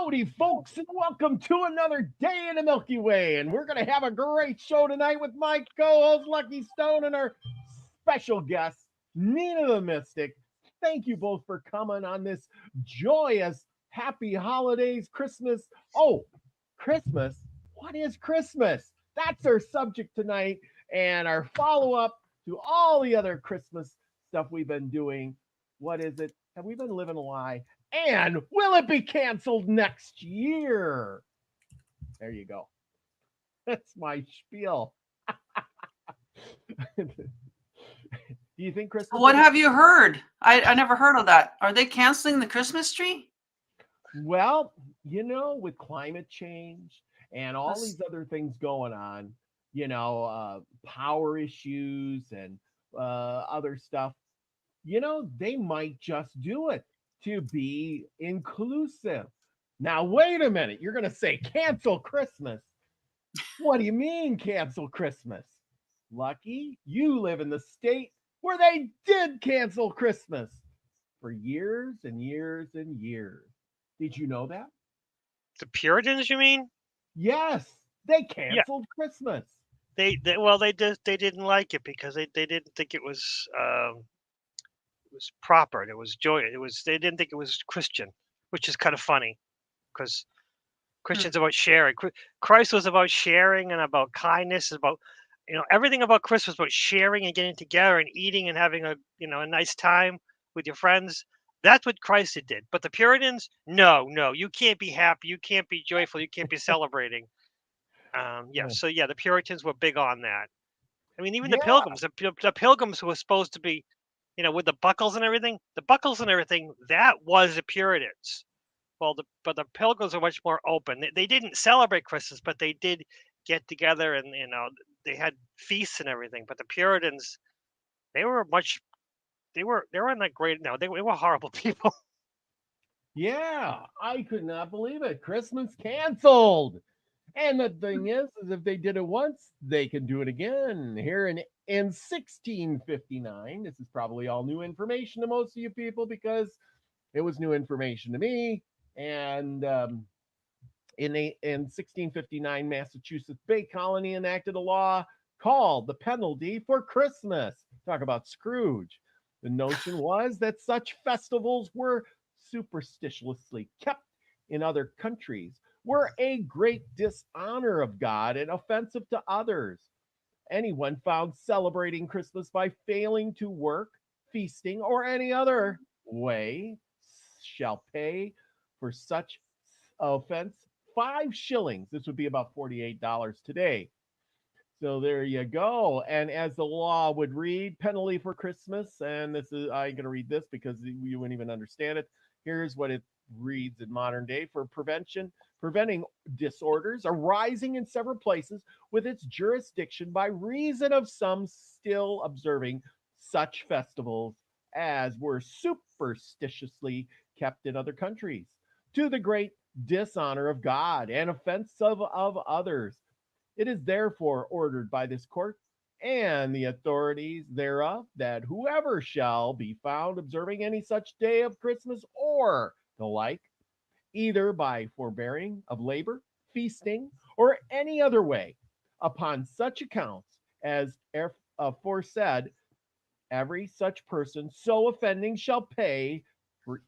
Howdy, folks, and welcome to another day in the Milky Way. And we're going to have a great show tonight with my co host, Lucky Stone, and our special guest, Nina the Mystic. Thank you both for coming on this joyous, happy holidays, Christmas. Oh, Christmas? What is Christmas? That's our subject tonight, and our follow up to all the other Christmas stuff we've been doing. What is it? Have we been living a lie? And will it be canceled next year? There you go. That's my spiel. Do you think Christmas? What have you heard? I never heard of that. Are they canceling the Christmas tree? Well, with climate change and all these other things going on, power issues and other stuff, they might just do it to be inclusive. Now, wait a minute. You're going to say cancel Christmas. What do you mean cancel Christmas? Lucky, you live in the state where they did cancel Christmas for years and years and years. Did you know that? The Puritans, you mean? Yes, they Yeah. canceled Christmas. They didn't like it because they didn't think it was proper. It was joy. They didn't think it was Christian, which is kind of funny because Christian's about sharing. Christ was about sharing and about kindness, about everything about Christmas about sharing and getting together and eating and having a nice time with your friends. That's what Christ did. But the Puritans, no, you can't be happy, you can't be joyful, you can't be celebrating. The Puritans were big on that. I mean, even the Pilgrims, the Pilgrims who were supposed to be, with the buckles and everything, that was the Puritans. Well, but the Pilgrims were much more open. They didn't celebrate Christmas, but they did get together and they had feasts and everything. But the Puritans, they were not great. No, they were horrible people. Yeah, I could not believe it. Christmas canceled. And the thing is if they did it once, they can do it again. Here in 1659, this is probably all new information to most of you people because it was new information to me. And in 1659, Massachusetts Bay Colony enacted a law called the penalty for Christmas. Talk about Scrooge. The notion was that such festivals were superstitiously kept in other countries, were a great dishonor of God and offensive to others. Anyone found celebrating Christmas by failing to work, feasting, or any other way shall pay for such offense 5 shillings. This would be about $48 today. So there you go. And as the law would read, penalty for Christmas, and this is I'm going to read this because you wouldn't even understand it. Here's what it reads in modern day: for preventing disorders arising in several places with its jurisdiction by reason of some still observing such festivals as were superstitiously kept in other countries, to the great dishonor of God and offense of others. It is therefore ordered by this court and the authorities thereof that whoever shall be found observing any such day of Christmas or the like, either by forbearing of labor, feasting, or any other way, upon such accounts as aforesaid, every such person so offending shall pay for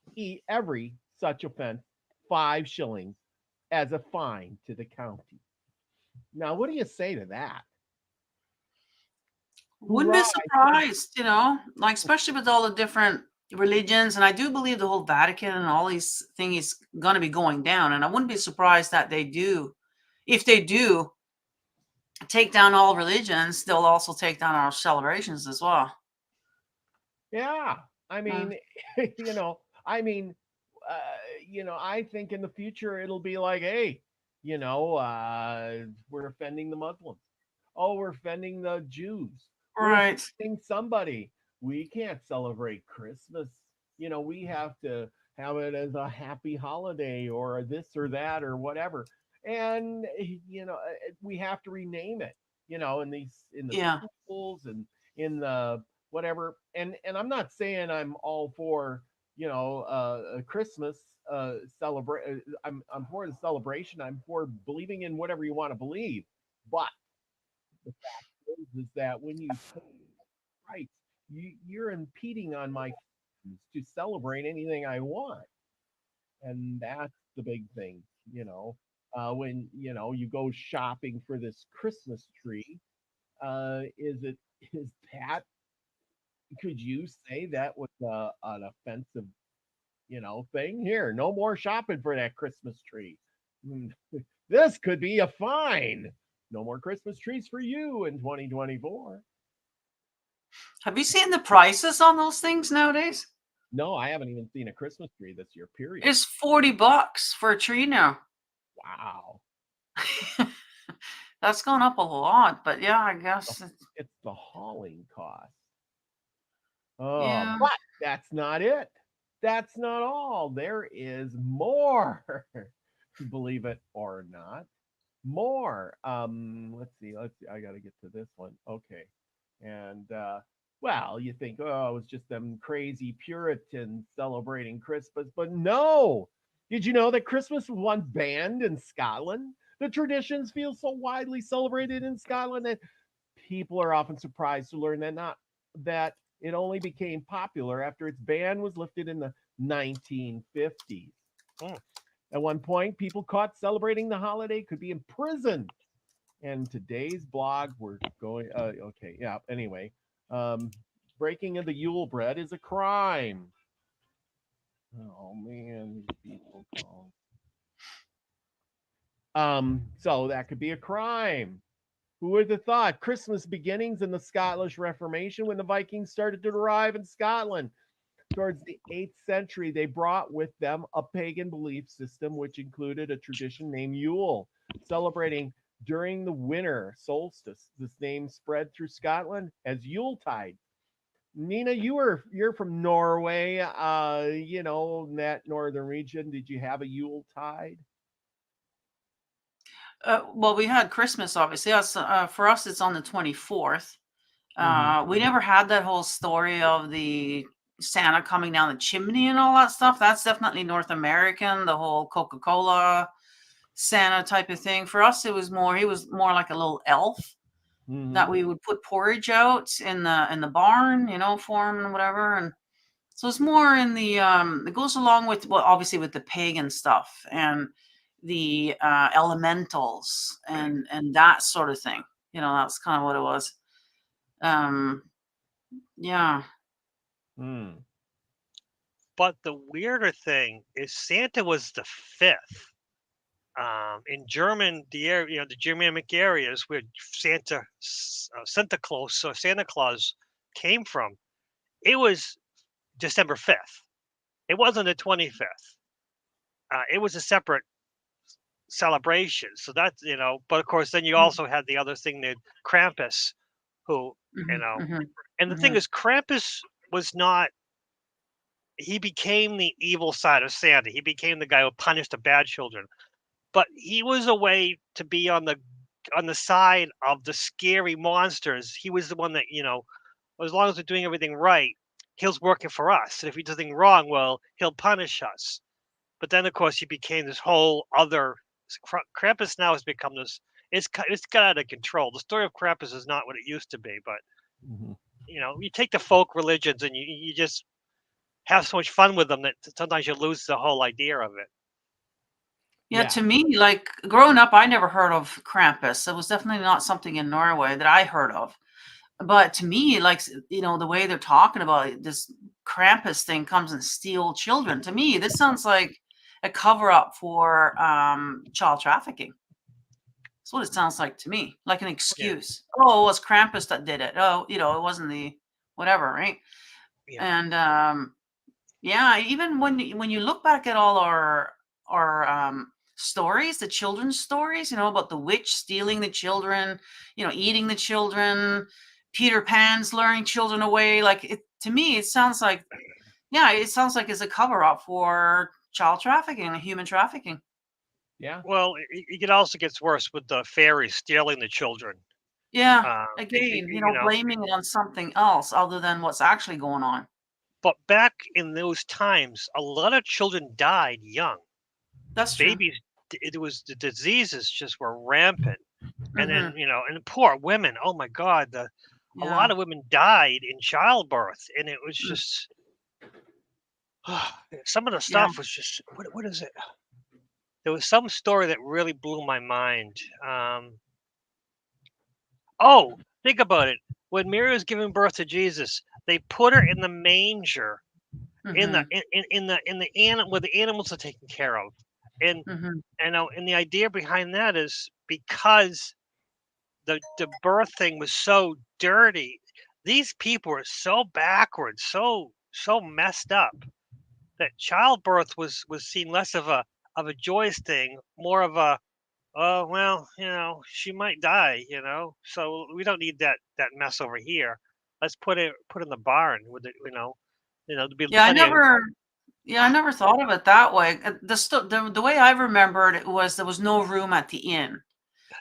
every such offense 5 shillings as a fine to the county. Now, what do you say to that? Wouldn't be surprised, like especially with all the different religions. And I do believe the whole Vatican and all these things is going to be going down. And I wouldn't be surprised that if they do take down all religions, they'll also take down our celebrations as well. Yeah. I mean, I think in the future it'll be like, hey, we're offending the Muslims. Oh, we're offending the Jews. Right. We're offending somebody. We can't celebrate Christmas. We have to have it as a happy holiday or this or that or whatever. And we have to rename it, in the schools and in the whatever. And I'm not saying I'm all for a Christmas celebrate. I'm for the celebration. I'm for believing in whatever you want to believe. But the fact is that when you take rights, you're impeding on my freedoms to celebrate anything I want, and that's the big thing. When you go shopping for this Christmas tree, is it is that could you say that was an offensive thing? Here, no more shopping for that Christmas tree. Mm, this could be a fine. No more Christmas trees for you in 2024. Have you seen the prices on those things nowadays? No, I haven't even seen a Christmas tree this year, period. It's $40 for a tree now. Wow. That's gone up a lot, but yeah, I guess It's the hauling cost. Oh, yeah. but that's not it. That's not all. There is more. Believe it or not. More. Let's see. I got to get to this one. Okay. And well, you think, oh, it was just them crazy Puritans celebrating Christmas, but no. Did you know that Christmas was once banned in Scotland? The traditions feel so widely celebrated in Scotland that people are often surprised to learn that it only became popular after its ban was lifted in the 1950s. Oh. At one point, people caught celebrating the holiday could be imprisoned. And today's blog, we're going, okay, yeah, anyway. Breaking of the Yule bread is a crime. Oh, man, these people call. So that could be a crime. Who would have thought? Christmas beginnings in the Scottish Reformation when the Vikings started to arrive in Scotland. Towards the 8th century, they brought with them a pagan belief system, which included a tradition named Yule, celebrating during the winter solstice. This name spread through Scotland as Yuletide. Nina, you're from Norway, in that northern region. Did you have a Yuletide? Well, we had Christmas, obviously. For us, it's on the 24th. Mm-hmm. We never had that whole story of the Santa coming down the chimney and all that stuff. That's definitely North American, the whole Coca-Cola Santa type of thing. For us, he was more like a little elf that we would put porridge out in the barn, for him and whatever. And so it's more in the it goes along with, well, obviously with the pagan stuff and the elementals and that sort of thing. That's kind of what it was. Yeah. But the weirder thing is Santa was the 5th. In German, the Germanic areas where Santa Claus came from, it was December 5th. It wasn't the 25th. It was a separate celebration. So that's, but of course, then you also had the other thing, that Krampus, who, and the thing is, Krampus was not, he became the evil side of Santa. He became the guy who punished the bad children. But he was a way to be on the side of the scary monsters. He was the one that, as long as we're doing everything right, he's working for us. And if he does anything wrong, well, he'll punish us. But then, of course, he became this whole other. Krampus now has become this. It's got out of control. The story of Krampus is not what it used to be. But you take the folk religions and you just have so much fun with them that sometimes you lose the whole idea of it. Yeah, to me, like growing up, I never heard of Krampus. It was definitely not something in Norway that I heard of. But to me, like, the way they're talking about it, this Krampus thing comes and steal children. To me, this sounds like a cover up for child trafficking. That's what it sounds like to me, like an excuse. Yeah. Oh, it was Krampus that did it. Oh, it wasn't the whatever, right? Yeah. And even when you look back at all our stories, the children's stories, about the witch stealing the children, eating the children, Peter Pan's luring children away. Like to me, it sounds like it's a cover up for child trafficking and human trafficking. Yeah. Well, it also gets worse with the fairies stealing the children. Yeah. Again, blaming it on something else other than what's actually going on. But back in those times, a lot of children died young. That's true. Babies, it was the diseases just were rampant. And then, Mm-hmm. and poor women, oh my God, a lot Yeah. of women died in childbirth. And it was Mm. just, some of the Yeah. stuff was just, what is it? There was some story that really blew my mind. Oh, think about it. When Mary was giving birth to Jesus, they put her in the manger in the Mm-hmm. in the animal where the animals are taken care of. And Mm-hmm. and the idea behind that is because the birth thing was so dirty. These people are so backwards, so messed up that childbirth was seen less of a joyous thing, more of a, oh well, she might die, so we don't need that mess over here. Let's put in the barn with it, there'll be Yeah, plenty of. I never thought of it that way. The way I remembered it was there was no room at the inn.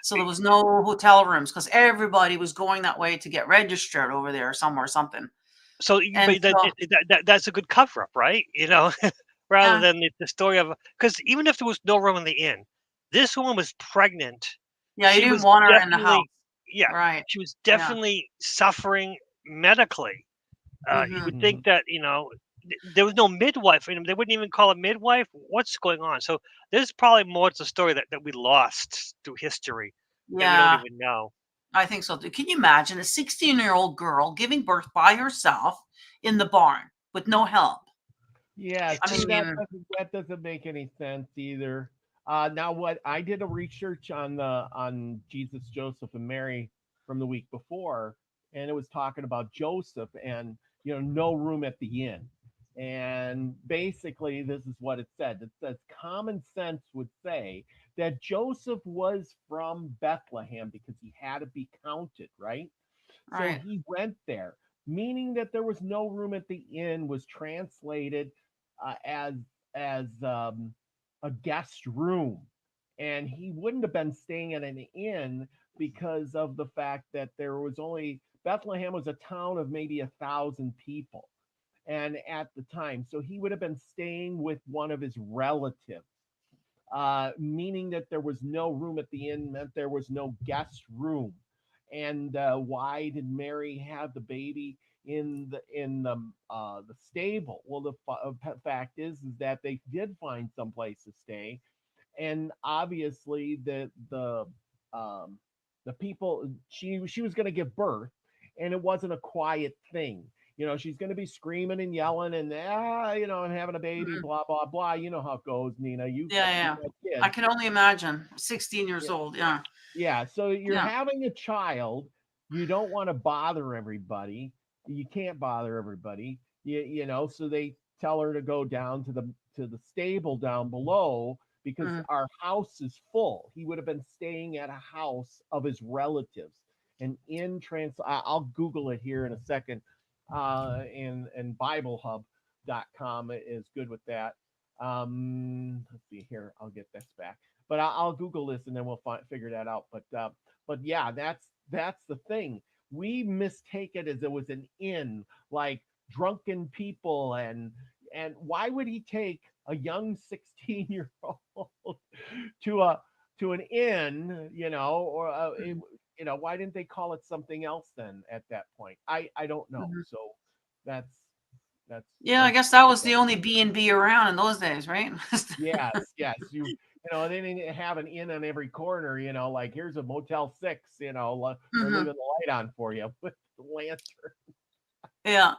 So there was no hotel rooms because everybody was going that way to get registered over there somewhere, something. So, And but then so, that's a good cover up, right? Rather yeah, than the story of, because even if there was no room in the inn, this woman was pregnant. yeah, you She didn't was want her in the house, definitely, yeah, right? she was Yeah. definitely suffering medically. You Mm-hmm. would think that there was no midwife. They wouldn't even call a midwife. What's going on? So there's probably more to the story that we lost through history that we don't Yeah, even know. I think so too. Can you imagine a 16-year-old girl giving birth by herself in the barn with no help? Yeah, I see, mean, that doesn't make any sense either. Now, what I did a research on Jesus, Joseph, and Mary from the week before, and it was talking about Joseph and no room at the inn. And basically, this is what it said. It says common sense would say that Joseph was from Bethlehem because he had to be counted, right? So right, he went there, meaning that there was no room at the inn was translated as a guest room, and he wouldn't have been staying at an inn because of the fact that there was only Bethlehem was a town of maybe 1,000 people, and at the time, so he would have been staying with one of his relatives. Meaning that there was no room at the inn meant there was no guest room. And why did Mary have the baby in the stable? Well, the fact is that they did find some place to stay, and obviously the people she was going to give birth, and it wasn't a quiet thing. She's going to be screaming and yelling and and having a baby, mhm. blah blah blah. You know how it goes, Nina. Yeah, You yeah. got I kids. can only imagine. 16 years Yeah, old. Yeah, yeah. So you're yeah. having a child. You don't want to bother everybody. You can't bother everybody. So they tell her to go down to the stable down below because Mhm. our house is full. He would have been staying at a house of his relatives. And I'll Google it here in a second. And BibleHub.com is good with that. Let's see here. I'll get this back, but I'll Google this and then we'll figure that out. But yeah, that's the thing. We mistake it as it was an inn, like drunken people, and why would he take a young 16-year-old to a to an inn, or Mhm. why didn't they call it something else then at that point? I don't know. Mhm. So that's that's Yeah, I that's guess that was the only B&B around in those days, right? yes, yes. They didn't have an inn on every corner, like here's a Motel 6, we're Mhm. leaving the light on for you with the lantern. Yeah.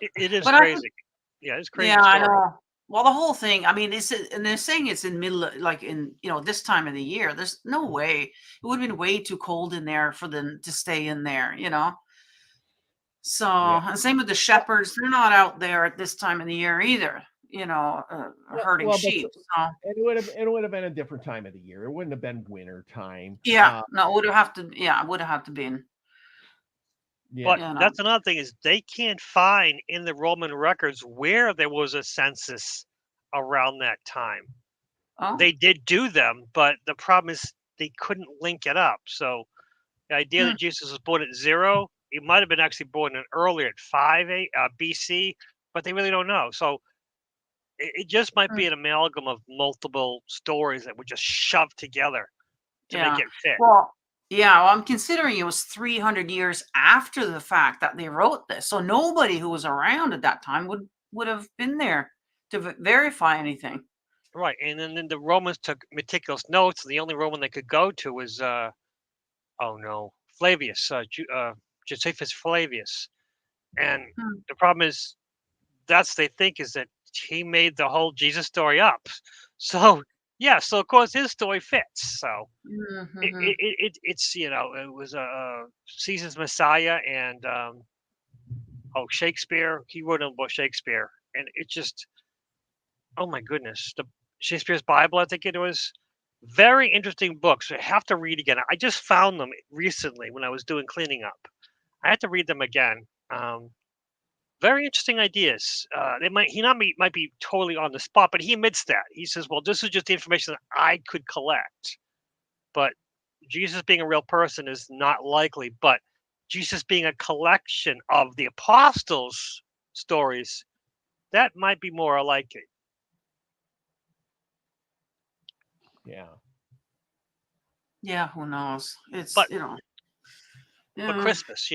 It is But I think, crazy. Yeah, it's a yeah, crazy I story. know. Well, the whole thing, I mean, and they're saying it's in middle, like in, this time of the year. There's no way. It would have been way too cold in there for them to stay in there. So, Yeah. and same with the shepherds. They're not out there at this time of the year either, herding But sheep. So, it would have been a different time of the year. It wouldn't have been winter time. yeah, no, it would have had to been, Yeah. But you know. that's another thing is they can't find in the Roman records where there was a census around that time. Oh, They did do them, but the problem is they couldn't link it up. So the idea hmm, that Jesus was born at 0, he might have been actually born in earlier at 5 BC, but they really don't know. So it just might be an amalgam of multiple stories that were just shoved together to make it fit. Well, yeah, well, I'm considering it was 300 years after the fact that they wrote this. So nobody who was around at that time would have been there to verify anything. Right, and then the Romans took meticulous notes. The only Roman they could go to was Flavius, Josephus Flavius. And the problem is they think is that he made the whole Jesus story up. So yeah, so of course his story fits. So it's it was Caesar's Messiah and Shakespeare. He wrote about Shakespeare, and it just, oh my goodness, the Shakespeare's Bible, I think it was. Very interesting books. I have to read again. I just found them recently when I was doing cleaning up. I had to read them again. Very interesting ideas. Might be totally on the spot, but he admits that. He says, "Well, this is just the information that I could collect." But Jesus being a real person is not likely. But Jesus being a collection of the apostles' stories, that might be more likely. Yeah, who knows? It's But Yeah. Christmas,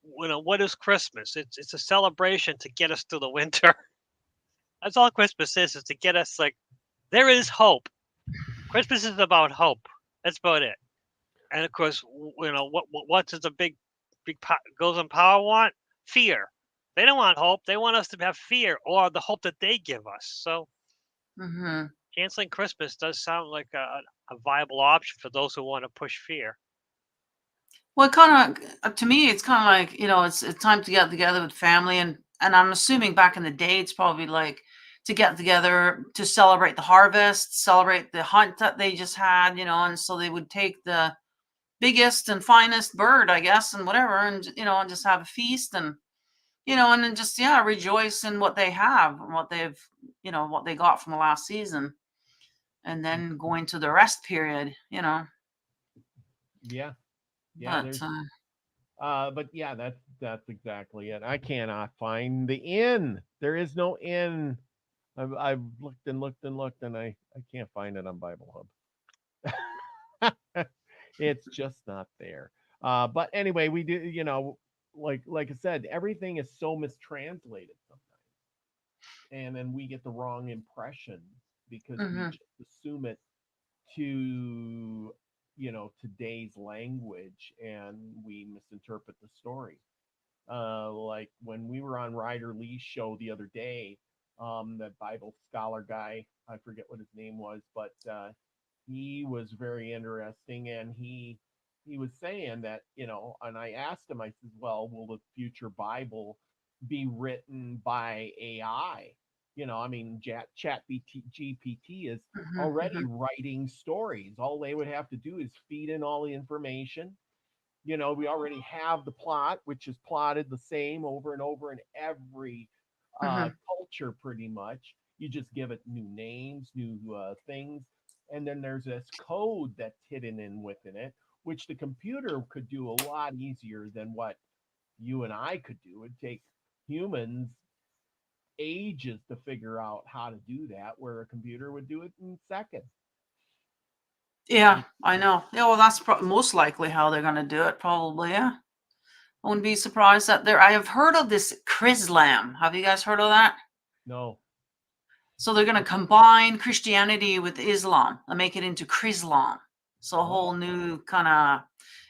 what is Christmas? It's a celebration to get us through the winter. That's all Christmas is to get us there is hope. Christmas is about hope. That's about it. And of course, what does the big goes in power want? Fear. They don't want hope. They want us to have fear or the hope that they give us. So canceling Christmas does sound like a viable option for those who want to push fear. Well, kind of to me, it's kind of like, it's time to get together with family, and I'm assuming back in the day, it's probably like to get together to celebrate the harvest, celebrate the hunt that they just had, and so they would take the biggest and finest bird, I guess, and whatever, and and just have a feast, and and then just rejoice in what they have and what they've what they got from the last season, and then go into the rest period. Yeah. But yeah, that's exactly it. I cannot find the inn. There is no inn. I've looked and looked and looked, and I can't find it on Bible Hub. It's just not there. But anyway, we do, like I said, everything is so mistranslated sometimes, and then we get the wrong impression because we just assume it to today's language, and we misinterpret the story. Like when we were on Ryder Lee's show the other day, that Bible scholar guy, I forget what his name was, but he was very interesting, and he was saying that, and I asked him, I said, well, will the future Bible be written by AI? I mean, Chat GPT is already writing stories. All they would have to do is feed in all the information. We already have the plot, which is plotted the same over and over in every culture, pretty much. You just give it new names, new things, and then there's this code that's hidden in within it, which the computer could do a lot easier than what you and I could do. It'd take humans ages to figure out how to do that, where a computer would do it in seconds. Yeah, I know. Yeah, well, that's most likely how they're going to do it, probably. Yeah, I wouldn't be surprised that I have heard of this Chrislam. Have you guys heard of that? No. So they're going to combine Christianity with Islam and make it into Chrislam. So a whole new kind of,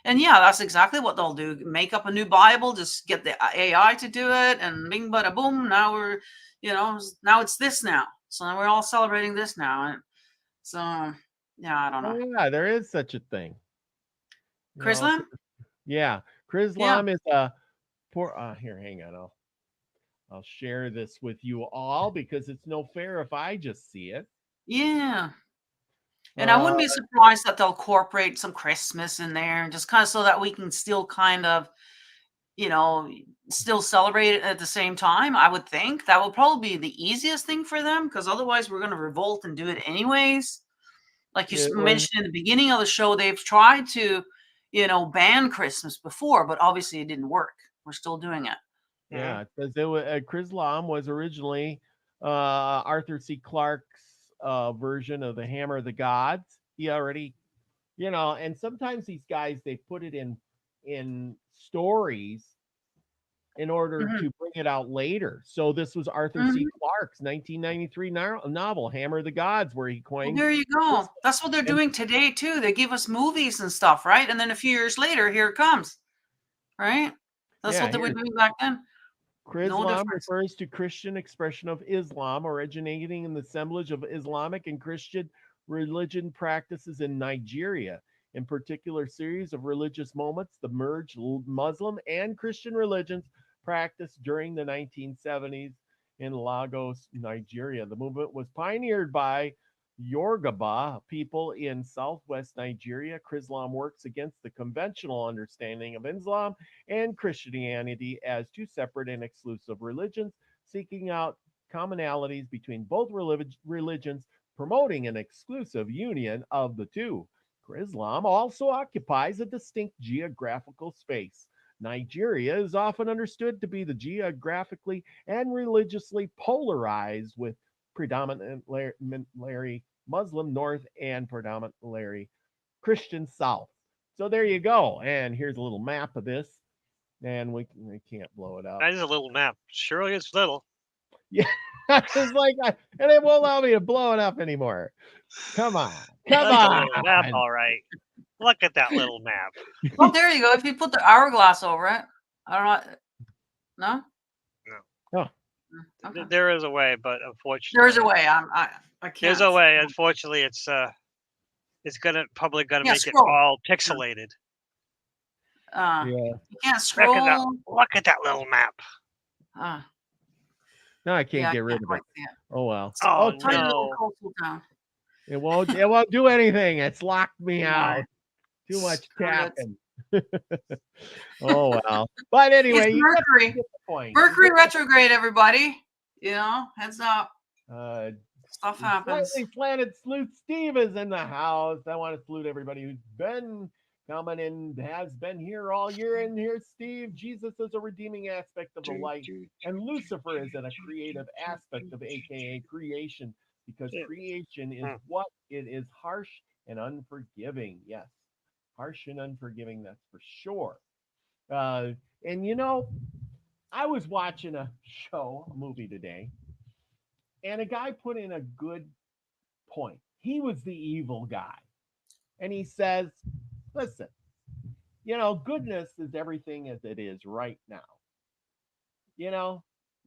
and yeah, that's exactly what they'll do. Make up a new Bible, just get the AI to do it, and bing, bada, boom. Now we're, now it's this now. So now we're all celebrating this now. And so, yeah, I don't know. Oh, yeah, there is such a thing. Chrislam? Yeah, Chrislam is a here, hang on. I'll share this with you all because it's no fair if I just see it. Yeah. And I wouldn't be surprised that they'll incorporate some Christmas in there, and just kind of so that we can still kind of, still celebrate it at the same time. I would think that will probably be the easiest thing for them, because otherwise we're going to revolt and do it anyways. Like you mentioned in the beginning of the show, they've tried to, ban Christmas before, but obviously it didn't work. We're still doing it. Yeah, because it was Chrislam was originally Arthur C. Clarke's version of the Hammer of the Gods. He already, and sometimes these guys they put it in stories in order to bring it out later. So this was Arthur C. Clarke's 1993 novel, Hammer of the Gods, where he Well, coined. there you go. That's what they're doing today too. They give us movies and stuff, right? And then a few years later, here it comes, right? That's what they were doing back then. Chrislam refers to Christian expression of Islam originating in the assemblage of Islamic and Christian religion practices in Nigeria. In particular, series of religious moments, the merged Muslim and Christian religions practiced during the 1970s in Lagos, Nigeria. The movement was pioneered by Yoruba people in southwest Nigeria. Chrislam works against the conventional understanding of Islam and Christianity as two separate and exclusive religions, seeking out commonalities between both religions, promoting an exclusive union of the two. Islam also occupies a distinct geographical space. Nigeria is often understood to be the geographically and religiously polarized, with predominantly Muslim north and predominantly Christian south. So there you go. And here's a little map of this. And we can't blow it up. That is a little map. Surely it's little. Yeah. It's like, and it won't allow me to blow it up anymore. Come on. Come That's on. a little map, all right. Look at that little map. Well, there you go. If you put the hourglass over it, I don't know. No. Oh. Okay. There is a way, but unfortunately, There's a way. I can't. There's a way. Unfortunately, it's probably gonna make scroll. it all pixelated. Yeah. You can't scroll. Look at that little map. No, I can't get rid of it. Oh well. Oh okay. no. It won't do anything. It's locked me out. Too much tapping. Oh well. But anyway, it's Mercury. You get the point. Mercury retrograde, everybody. Heads up. Stuff happens. Slightly Slanted Salute Steve is in the house. I want to salute everybody who's been coming and has been here all year. And here's Steve. Jesus is a redeeming aspect of the light, and Lucifer is a creative aspect of AKA creation, because creation is what it is, harsh and unforgiving. Yes, harsh and unforgiving, that's for sure. And I was watching a movie today, and a guy put in a good point. He was the evil guy, and he says, listen, goodness is everything as it is right now.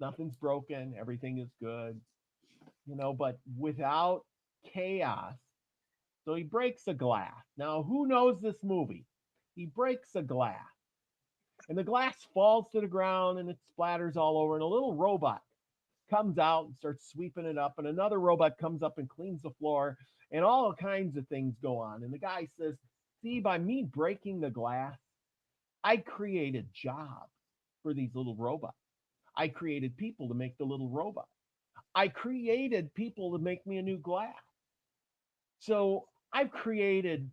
Nothing's broken, everything is good, but without chaos. So he breaks a glass. Now, who knows this movie? He breaks a glass, and the glass falls to the ground and it splatters all over, and a little robot comes out and starts sweeping it up, and another robot comes up and cleans the floor, and all kinds of things go on. And the guy says, see, by me breaking the glass, I created jobs for these little robots. I created people to make the little robot. I created people to make me a new glass. So I've created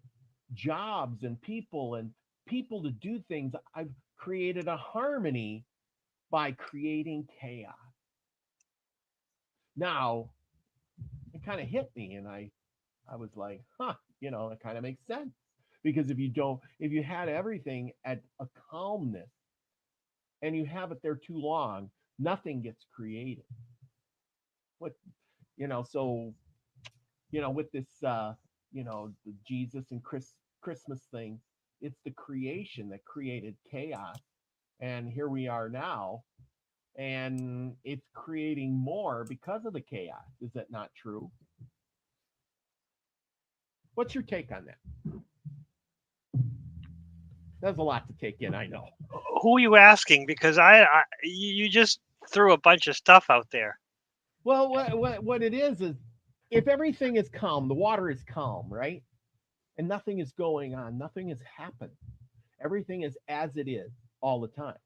jobs and people to do things. I've created a harmony by creating chaos. Now, it kind of hit me, and I was like, it kind of makes sense. Because if you had everything at a calmness and you have it there too long, nothing gets created. With this, the Jesus and Christmas thing, it's the creation that created chaos. And here we are now, and it's creating more because of the chaos. Is that not true? What's your take on that? That's a lot to take in, I know. Who are you asking? Because you just threw a bunch of stuff out there. Well, what it is if everything is calm, the water is calm, right? And nothing is going on, nothing has happened. Everything is as it is all the time.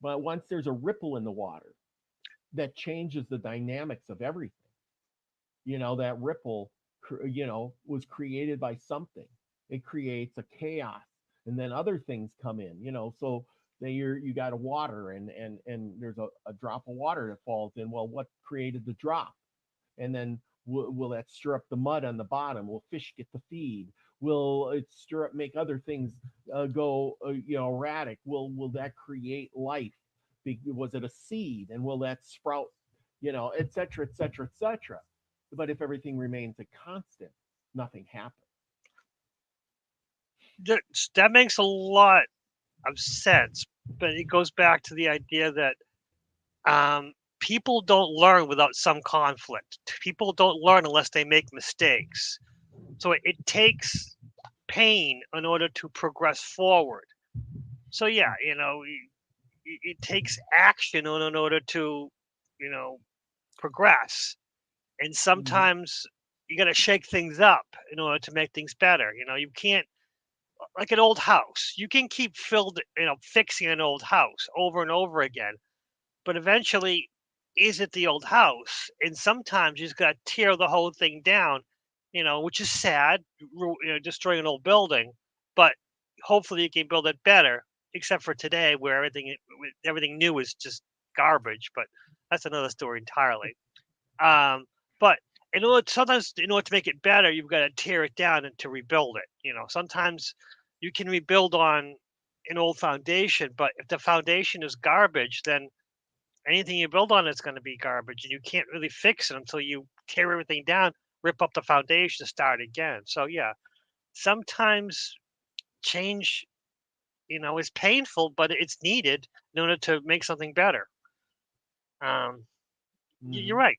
But once there's a ripple in the water, that changes the dynamics of everything. That ripple, was created by something. It creates a chaos. and then other things come in, so then you got to water, and there's a drop of water that falls in. Well, what created the drop? And then will that stir up the mud on the bottom? Will fish get the feed? Will it stir up, make other things go erratic? Will that create life? Was it a seed, and will that sprout, et cetera, et cetera, et cetera? But if everything remains a constant, nothing happens. That makes a lot of sense, but it goes back to the idea that people don't learn without some conflict. People don't learn unless they make mistakes. So it takes pain in order to progress forward. So yeah, it takes action in order to, progress. And sometimes you got to shake things up in order to make things better. You can't, like an old house, you can keep fixing an old house over and over again, but eventually, is it the old house? And sometimes you just got to tear the whole thing down, which is sad, destroying an old building, but hopefully you can build it better, except for today where everything new is just garbage, but that's another story entirely. But sometimes in order to make it better, you've got to tear it down and to rebuild it. Sometimes you can rebuild on an old foundation, but if the foundation is garbage, then anything you build on is going to be garbage, and you can't really fix it until you tear everything down, rip up the foundation, start again. So yeah, sometimes change, is painful, but it's needed in order to make something better. You're right.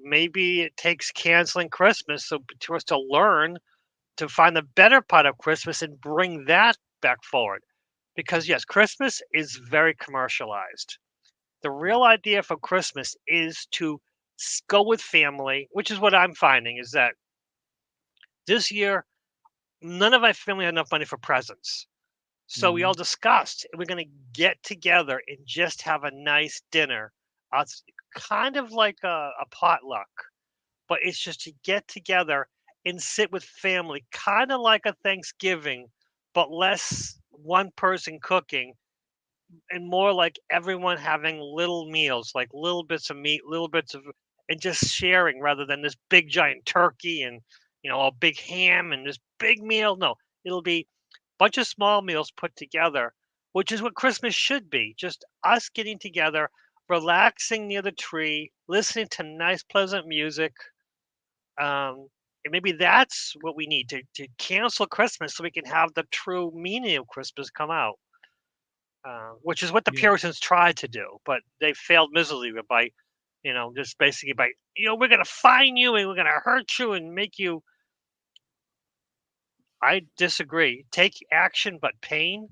Maybe it takes canceling Christmas so to us to learn to find the better part of Christmas and bring that back forward. Because yes, Christmas is very commercialized. The real idea for Christmas is to go with family, which is what I'm finding is that this year, none of my family had enough money for presents. So we all discussed, we're going to get together and just have a nice dinner. It's kind of like a potluck, but it's just to get together and sit with family, kind of like a Thanksgiving, but less one person cooking and more like everyone having little meals, like little bits of meat, little bits of, and just sharing rather than this big giant turkey and, a big ham and this big meal. No, it'll be a bunch of small meals put together, which is what Christmas should be. Just us getting together, relaxing near the tree, listening to nice, pleasant music. And maybe that's what we need to cancel Christmas so we can have the true meaning of Christmas come out. Which is what the Puritans tried to do, but they failed miserably by, just basically by, we're going to fine you and we're going to hurt you and make you. I disagree. Take action, but pain,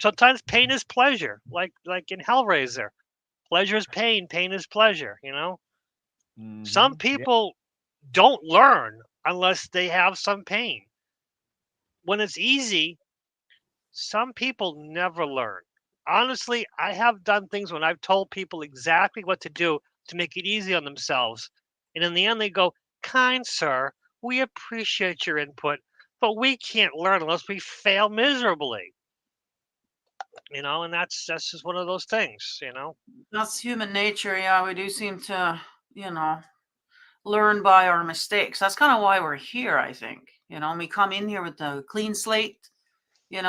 sometimes pain is pleasure, like in Hellraiser. Pleasure is pain, pain is pleasure, Some people don't learn unless they have some pain. When it's easy, some people never learn. Honestly, I have done things when I've told people exactly what to do to make it easy on themselves. And in the end, they go, kind sir, we appreciate your input, but we can't learn unless we fail miserably. And that's just one of those things, That's human nature. Yeah, we do seem to, learn by our mistakes. That's kind of why we're here, I think. We come in here with a clean slate, and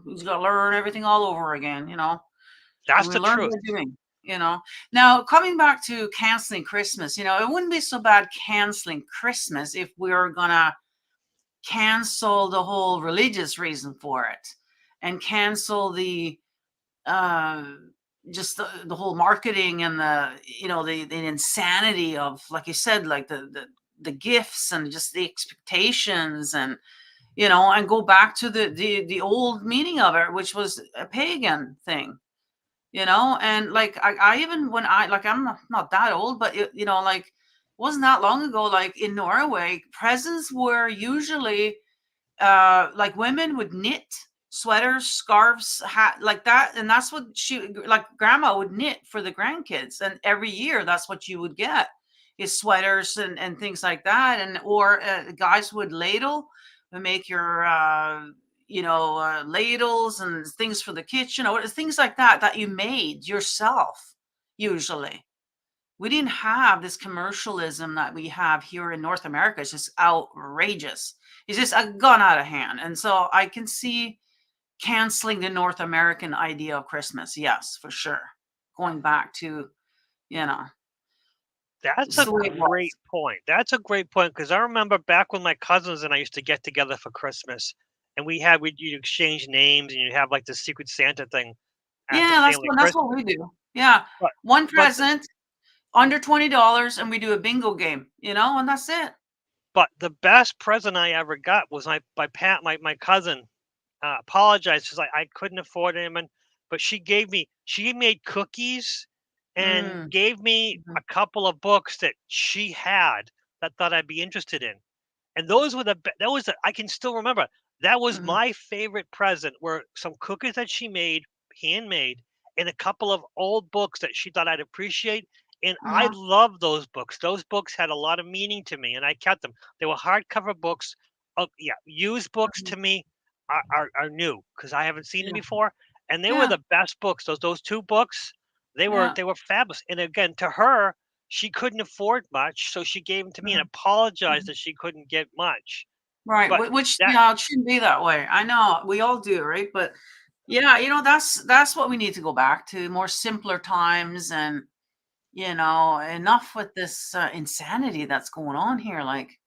he's got to learn everything all over again, That's we the learn truth. what we're doing, Now, coming back to canceling Christmas, it wouldn't be so bad canceling Christmas if we were going to cancel the whole religious reason for it and cancel the just the whole marketing and the insanity of, like you said, like the gifts and just the expectations and and go back to the old meaning of it, which was a pagan thing, and like I even when I'm not that old, but like wasn't that long ago, like in Norway, presents were usually like women would knit sweaters, scarves, hat, like that, and that's what like grandma would knit for the grandkids, and every year that's what you would get is sweaters and things like that, and or guys would ladle make your ladles and things for the kitchen, or things like that you made yourself. Usually we didn't have this commercialism that we have here in North America. It's just outrageous. It's just gone out of hand. And so I can see canceling the North American idea of Christmas. Yes, for sure. Going back to, That's it's a the way it was. great point. That's a great point, because I remember back when my cousins and I used to get together for Christmas, and you'd exchange names, and you'd have like the Secret Santa thing at the Yeah, family that's Christmas. what we do. Yeah. But One but present, under $20, and we do a bingo game, and that's it. but the best present I ever got was my cousin apologized because I couldn't afford him, but she made cookies and Mm. gave me Mhm. a couple of books that she had that thought I'd be interested in. And those were I can still remember. That was Mhm. my favorite present, were some cookies that she made, handmade, and a couple of old books that she thought I'd appreciate. And I Uh-huh. loved those books. Those books had a lot of meaning to me, and I kept them. They were hardcover books. Oh, yeah, used books Mhm. to me are new because I haven't seen them Yeah. before, and they were Yeah. the best books. Those two books, Yeah. they were fabulous. And again, to her, she couldn't afford much, so she gave them to me and Mhm. apologized Mhm. that she couldn't get much. Right. But Which, that it shouldn't be that way. I know we all do, right? But yeah, that's what we need to go back to, more simpler times, and enough with this insanity that's going on here. Like,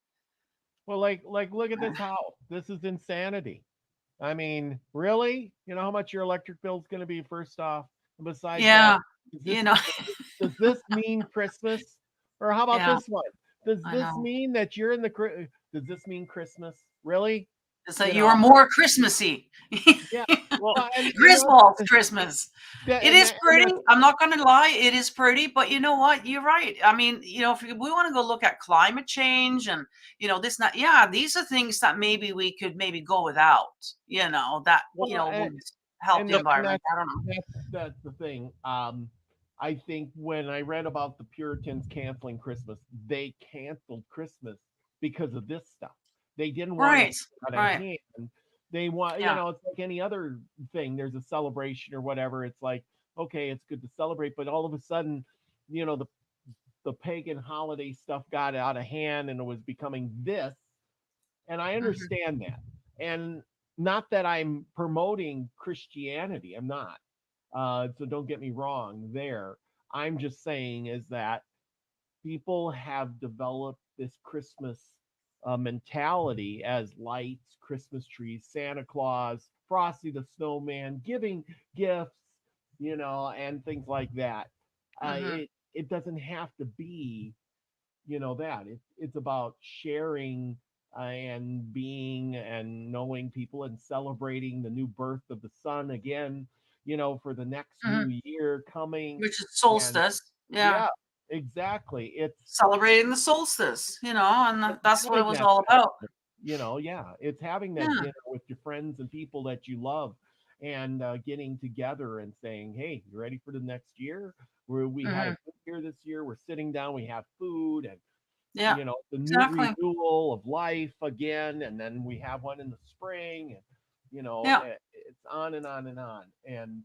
Well, like look at this house. This is insanity. I mean, really? You know how much your electric bill is going to be first off? And besides that, yeah, does you this know, does this mean Christmas? Or how about yeah, this one? Does I this know. mean that you're in the does this mean Christmas? Really? It's You like you're know, more Christmassy. yeah. Well, and Griswold's Christmas. that It and is that and pretty. that's I'm not going to lie. It is pretty, but you know what? You're right. I mean, if we want to go look at climate change and, this, not, yeah, these are things that maybe we could maybe go without, that, well, would help and the that and environment. I don't know. that's the thing. I think when I read about the Puritans canceling Christmas, they canceled Christmas because of this stuff. They didn't want it Right. out of Right. hand. They want, Yeah. it's like any other thing. There's a celebration or whatever. It's like, okay, it's good to celebrate, but all of a sudden, the pagan holiday stuff got out of hand and it was becoming this. And I Mhm. understand that. And not that I'm promoting Christianity. I'm not. So don't get me wrong there. I'm just saying is that people have developed this Christmas mentality as lights, Christmas trees, Santa Claus, Frosty the Snowman, giving gifts, and things like that. Mhm. It doesn't have to be, that it's about sharing and being and knowing people and celebrating the new birth of the sun again, for the next Mhm. new year coming. Which is And solstice. Yeah. yeah, exactly. Celebrating the solstice, and It's that's what it having was that all about. yeah, it's having that Yeah. dinner with your friends and people that you love, and getting together and saying, hey, you ready for the next year, where we had a Mhm. good year this year, we're sitting down, we have food, and Yeah. the new Exactly. renewal of life again, and then we have one in the spring, and Yeah. it's on and on and on. And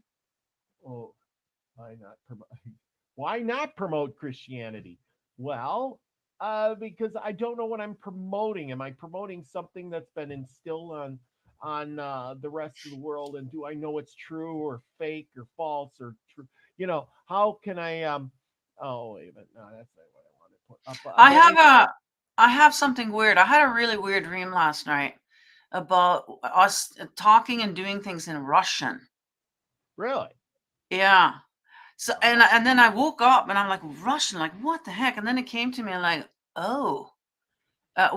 oh, why not promote why not promote Christianity? Well, because I don't know what I'm promoting. Am I promoting something that's been instilled on the rest of the world, and do I know it's true or fake or false or true? How can I oh, wait a minute, no, that's not what I want to put up. I But have a I have something weird. I had a really weird dream last night about us talking and doing things in Russian. really, Yeah. So wow. and then I woke up and I'm like, Russian, like what the heck? And then it came to me like, oh,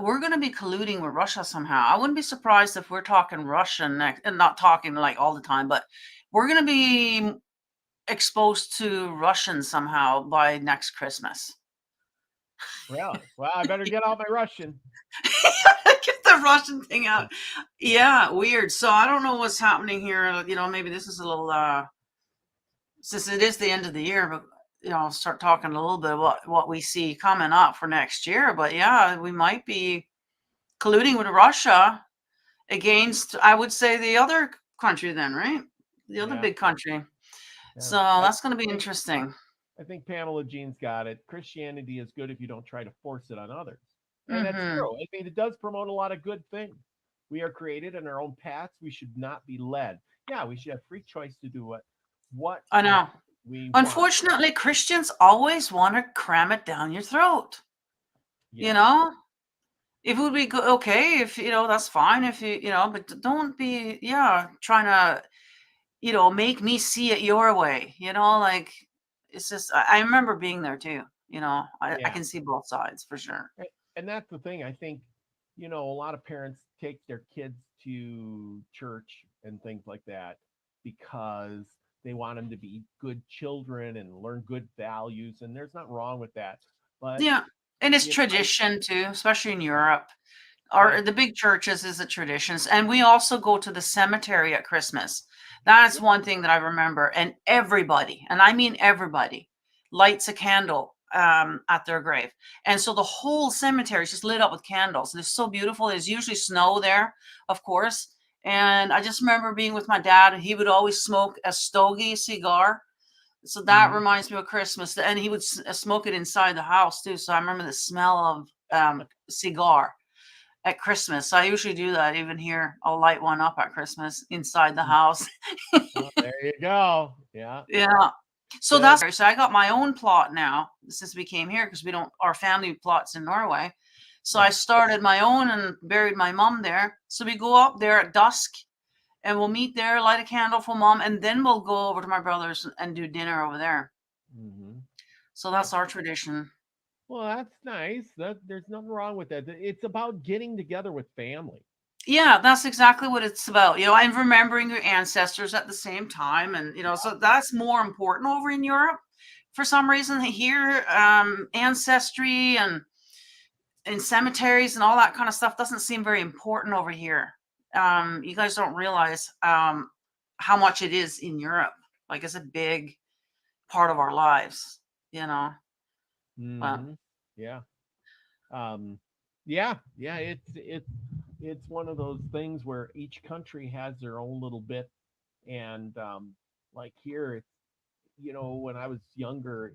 we're going to be colluding with Russia somehow. I wouldn't be surprised if we're talking Russian next, and not talking like all the time, but we're going to be exposed to Russian somehow by next Christmas. Really? Well, I better get out my Russian. Get the Russian thing out. Yeah, weird. So I don't know what's happening here. Maybe this is a little since it is the end of the year, but I'll start talking a little bit about what we see coming up for next year. But yeah, we might be colluding with Russia against, I would say, the other country then, right? The other Yeah, big country. yeah. So I that's going to be think interesting. I think Pamela Jean's got it. Christianity is good if you don't try to force it on others. And that's Mm-hmm. true. I mean, it does promote a lot of good things. We are created in our own paths. We should not be led. Yeah, we should have free choice to do what I know. we want. Unfortunately, Christians always want to cram it down your throat. You Yeah. know, if it would be okay, if that's fine. If but don't be trying to make me see it your way. Like it's just I remember being there too. I Yeah. can see both sides for sure. And that's the thing. I think, a lot of parents take their kids to church and things like that because they want them to be good children and learn good values. And there's not wrong with that. But, Yeah, and it's I, tradition too, especially in Europe. yeah, The big churches is the traditions, and we also go to the cemetery at Christmas. That's one thing that I remember, and everybody, and I mean everybody, lights a candle at their grave, and so the whole cemetery is just lit up with candles. It's so beautiful. There's usually snow there, of course, and I just remember being with my dad, and he would always smoke a stogie cigar. So that mhm. reminds me of Christmas, and he would smoke it inside the house too. So I remember the smell of cigar at Christmas. I usually do that even here. I'll light one up at Christmas inside the house. Well, there you go. Yeah. Yeah. So Good. so I got my own plot now since we came here because we don't our family plots in Norway. So I Right. started my own and buried my mom there. So we go up there at dusk and we'll meet there, light a candle for mom, and then we'll go over to my brother's and do dinner over there. Hmm. So that's our tradition. Well, that's nice. There's nothing wrong with that. It's about getting together with family. Yeah, that's exactly what it's about. And remembering your ancestors at the same time. And, so that's more important over in Europe. For some reason, here, ancestry and cemeteries and all that kind of stuff doesn't seem very important over here. You guys don't realize how much it is in Europe. Like it's a big part of our lives, you know. But Hmm. Yeah. Um, yeah. It's one of those things where each country has their own little bit, and like here, it's when I was younger,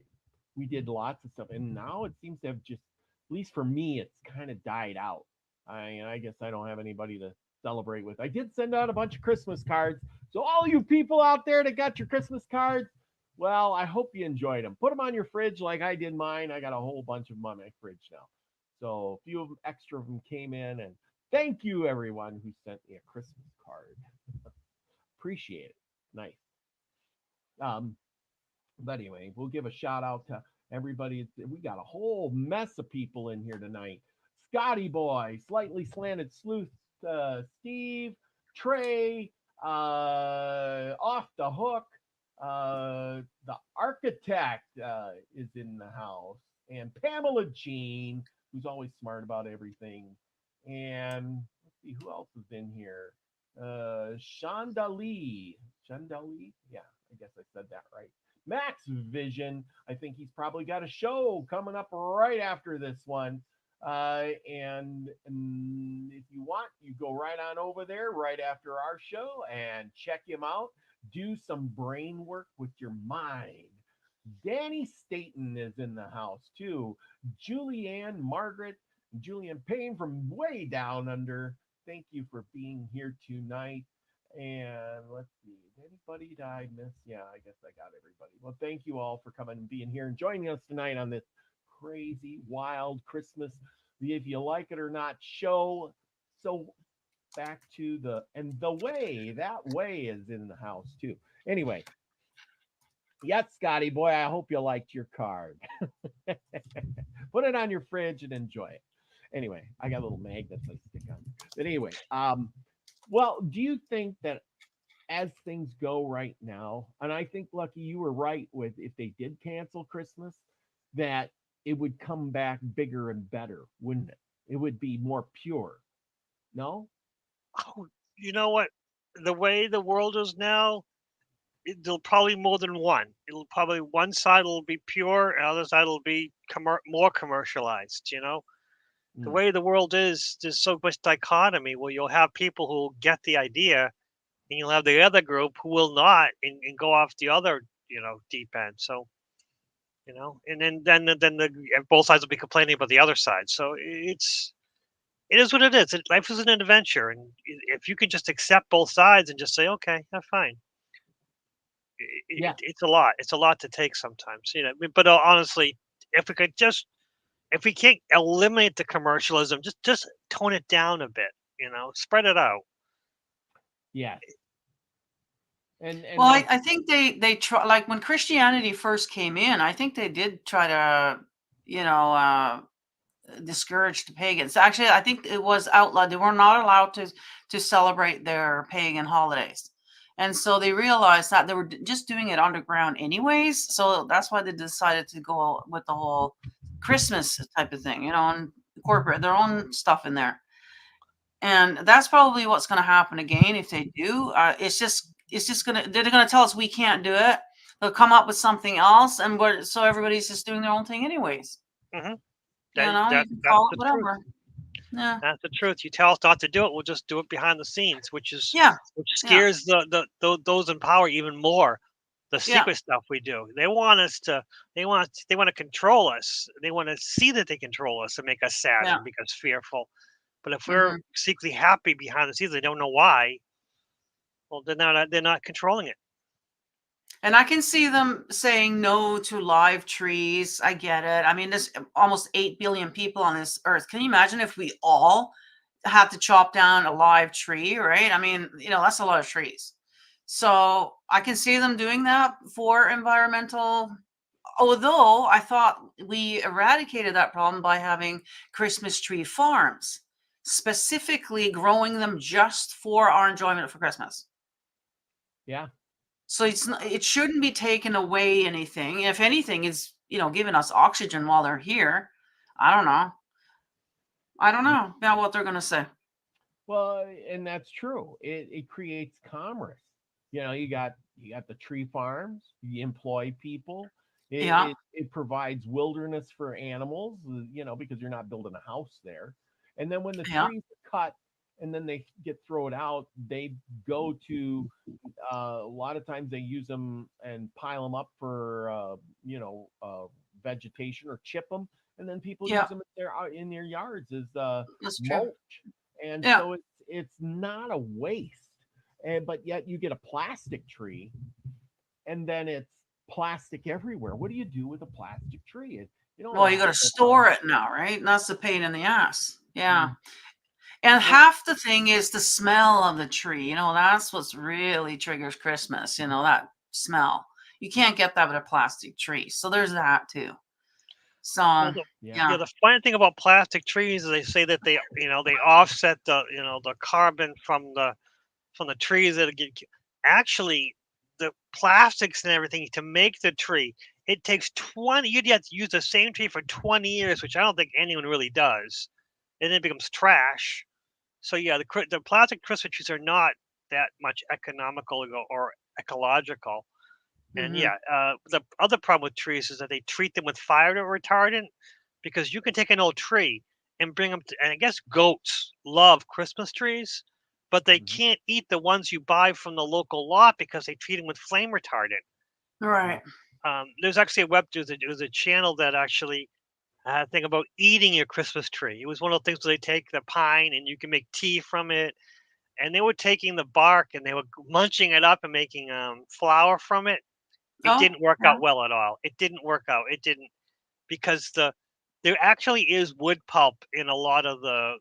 we did lots of stuff, and now it seems to have just, at least for me, it's kind of died out. I guess I don't have anybody to celebrate with. I did send out a bunch of Christmas cards, so all you people out there that got your Christmas cards, well, I hope you enjoyed them. Put them on your fridge like I did mine. I got a whole bunch of them on my fridge now. So a few of them, extra of them came in, and thank you everyone who sent me a Christmas card. Appreciate it. Nice. Um, but anyway, we'll give a shout out to everybody. We got a whole mess of people in here tonight. Scotty Boy, Slightly Slanted Sleuth, Steve, Trey, Off the Hook, the Architect is in the house, and Pamela Jean, who's always smart about everything. And let's see who else is in here. Chandali. Chandali? Yeah, I guess I said that right. Max Vision. I think he's probably got a show coming up right after this one. And if you want, you go right on over there right after our show and check him out. Do some brain work with your mind. Danny Staten is in the house too. Julianne Margaret, Julian Payne from way down under. Thank you for being here tonight. And let's see, did anybody that I miss? Yeah, I guess I got everybody. Well, thank you all for coming and being here and joining us tonight on this crazy, wild Christmas, if you like it or not, show. So back to that way is in the house too. Anyway, yes, Scotty boy, I hope you liked your card. Put it on your fridge and enjoy it. Anyway, I got little magnets I stick on. But anyway, well, do you think that as things go right now, and I think Lucky, you were right with if they did cancel Christmas, that it would come back bigger and better, wouldn't it? It would be more pure. No? Oh, you know what? The way the world is now, there'll probably more than one. It'll probably one side will be pure, and other side will be more commercialized. The Mm. way the world is, there's so much dichotomy. Well, you'll have people who will get the idea, and you'll have the other group who will not, and go off the other, deep end. So, and both sides will be complaining about the other side. So it is what it is. Life is an adventure, and if you can just accept both sides and just say, okay, that's fine. Yeah. It's a lot. It's a lot to take sometimes, But honestly, if we could just, if we can't eliminate the commercialism, just tone it down a bit, spread it out. Yes. And Well, that's I think they try, like when Christianity first came in, I think they did try to, you know, discourage the pagans. Actually, I think it was outlawed. They were not allowed to celebrate their pagan holidays. And so they realized that they were just doing it underground anyways. So that's why they decided to go with the whole Christmas type of thing, and incorporate their own stuff in there. And that's probably what's going to happen again if they do. It's just they're going to tell us we can't do it. They'll come up with something else, and so everybody's just doing their own thing anyways. Hmm You That, know, you that can that's call the it truth. whatever. Yeah. That's the truth. You tell us not to do it, we'll just do it behind the scenes, which Yeah. scares those in power even more. The Yeah. secret stuff we do. They want to control us. They want to see that they control us and make us sad Yeah. and make us fearful. But if we're Mhm. secretly happy behind the scenes, they don't know why. Well, they're not controlling it. And I can see them saying no to live trees. I get it. I mean, there's almost 8 billion people on this earth. Can you imagine if we all had to chop down a live tree, right? I mean, that's a lot of trees. So I can see them doing that for environmental. Although I thought we eradicated that problem by having Christmas tree farms, specifically growing them just for our enjoyment for Christmas. yeah. So it shouldn't be taken away anything. If anything, it's giving us oxygen while they're here. I don't know. I don't know about what they're gonna say. Well, and that's true. It creates commerce. You got the tree farms. You employ people. It Yeah. it provides wilderness for animals. Because you're not building a house there. And then when the Yeah. trees are cut and then they get thrown out, they go to a lot of times they use them and pile them up for vegetation or chip them, and then people Yeah. use them in their yards as That's true. mulch. And Yeah. so it's not a waste, but yet you get a plastic tree, and then it's plastic everywhere. What do you do with a plastic tree? You don't Well, you allow got to it to store it now, right? And that's the pain in the ass. Yeah. Mm. And Well, half the thing is the smell of the tree. That's what's really triggers Christmas, that smell. You can't get that with a plastic tree. So there's that too. So, Well, yeah. yeah. the funny thing about plastic trees is they say that they offset the carbon from the trees that get. Actually, the plastics and everything to make the tree, it takes 20. You'd have to use the same tree for 20 years, which I don't think anyone really does, and then it becomes trash. So yeah, the plastic Christmas trees are not that much economical or ecological. And Mhm. yeah, the other problem with trees is that they treat them with fire retardant, because you can take an old tree and bring them to, and I guess goats love Christmas trees, but they Mhm. can't eat the ones you buy from the local lot because they treat them with flame retardant. Yeah. Right. There's actually a channel that actually had a thing about eating your Christmas tree. It was one of the things where they take the pine and you can make tea from it, and they were taking the bark and they were munching it up and making flour from it. It Oh, didn't work yeah. out well at all. It didn't work out. It didn't, because there actually is wood pulp in a lot of the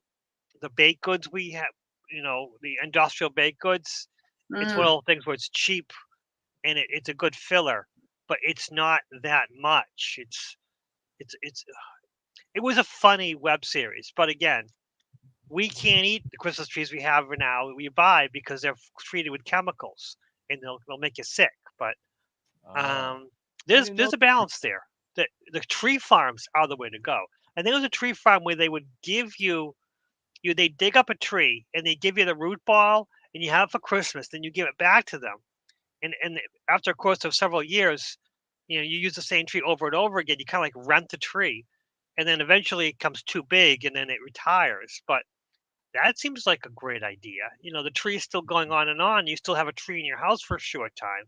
baked goods we have. The industrial baked goods. It's one Mm. of those things where it's cheap and it's a good filler, but it's not that much. It's it was a funny web series, but again, we can't eat the Christmas trees we have now we buy because they're treated with chemicals and they'll make you sick. But Oh, I there's didn't know there's a the tree. balance there. The tree farms are the way to go. And there was a tree farm where they would give they dig up a tree and they give you the root ball and you have it for Christmas. Then you give it back to them. And after a course of several years, you use the same tree over and over again. You kind of like rent the tree. and then eventually it comes too big, and then it retires. But that seems like a great idea. The tree is still going on and on. You still have a tree in your house for a short time.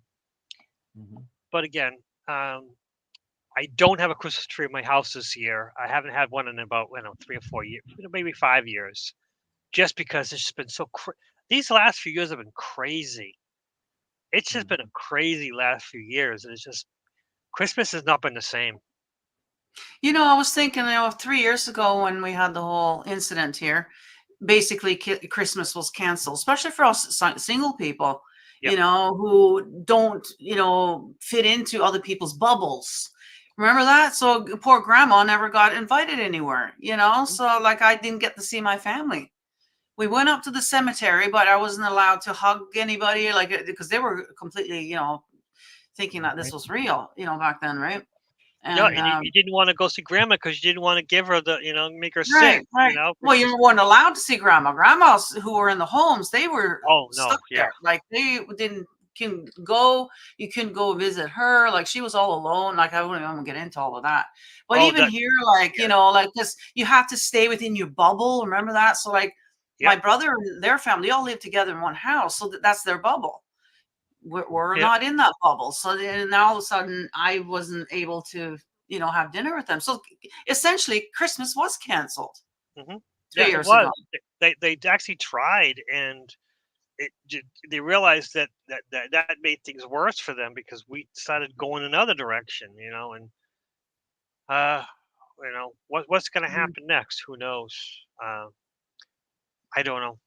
Mhm. But again, I don't have a Christmas tree in my house this year. I haven't had one in about 3 or 4 years, maybe 5 years, just because it's just been so. These last few years have been crazy. It's just been a crazy last few years, and it's just Christmas has not been the same. I was thinking, 3 years ago when we had the whole incident here, basically Christmas was canceled, especially for us single people, Yep. who don't, fit into other people's bubbles. Remember that? So poor grandma never got invited anywhere, so like I didn't get to see my family. We went up to the cemetery, but I wasn't allowed to hug anybody, because they were completely, thinking that this was real, back then, right? No, And and you didn't want to go see grandma because you didn't want to give her make her right, sick. right. Well, you weren't allowed to see grandmas who were in the homes. They were Oh no, stuck yeah. there. Like they didn't can go. You couldn't go visit her. Like she was all alone. Like I wouldn't even get into all of that. But even here, like this, you have to stay within your bubble. Remember that? So like my brother and their family all live together in one house, so that's their bubble. We're not in that bubble. So then all of a sudden, I wasn't able to have dinner with them. So essentially, Christmas was canceled 3 Yeah, it years was. ago. They actually tried, and they realized that made things worse for them because we started going another direction, and what's going to happen next? Who knows? I don't know.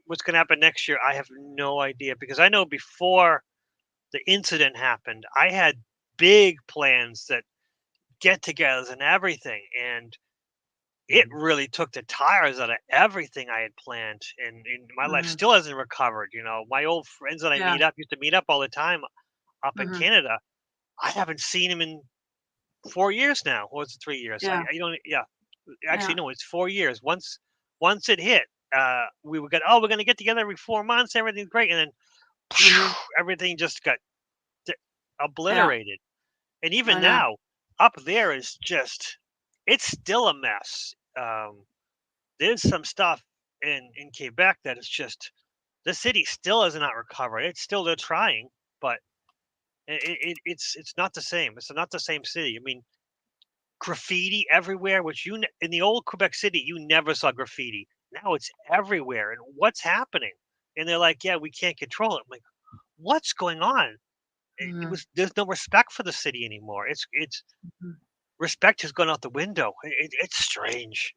What's going to happen next year? I have no idea, because I know before the incident happened, I had big plans, that get-togethers and everything, and it really took the tires out of everything I had planned, and my life still hasn't recovered. My old friends that I used to meet up all the time up in Canada. I haven't seen him in 4 years now. Or was it 3 years? I don't. Yeah, actually, no, it's 4 years. Once it hit, we were going. Oh, we're going to get together every 4 months. Everything's great, and then everything just got obliterated. And even now, up there is just, it's still a mess. There's some stuff in Quebec that is just, the city still has not recovered. It's still, they're trying, but it's not the same. It's not the same city. I mean, graffiti everywhere, which in the old Quebec City, you never saw graffiti. Now it's everywhere. And what's happening? And they're like, yeah, we can't control it. I'm like, what's going on? There's no respect for the city anymore. It's respect has gone out the window. It's strange.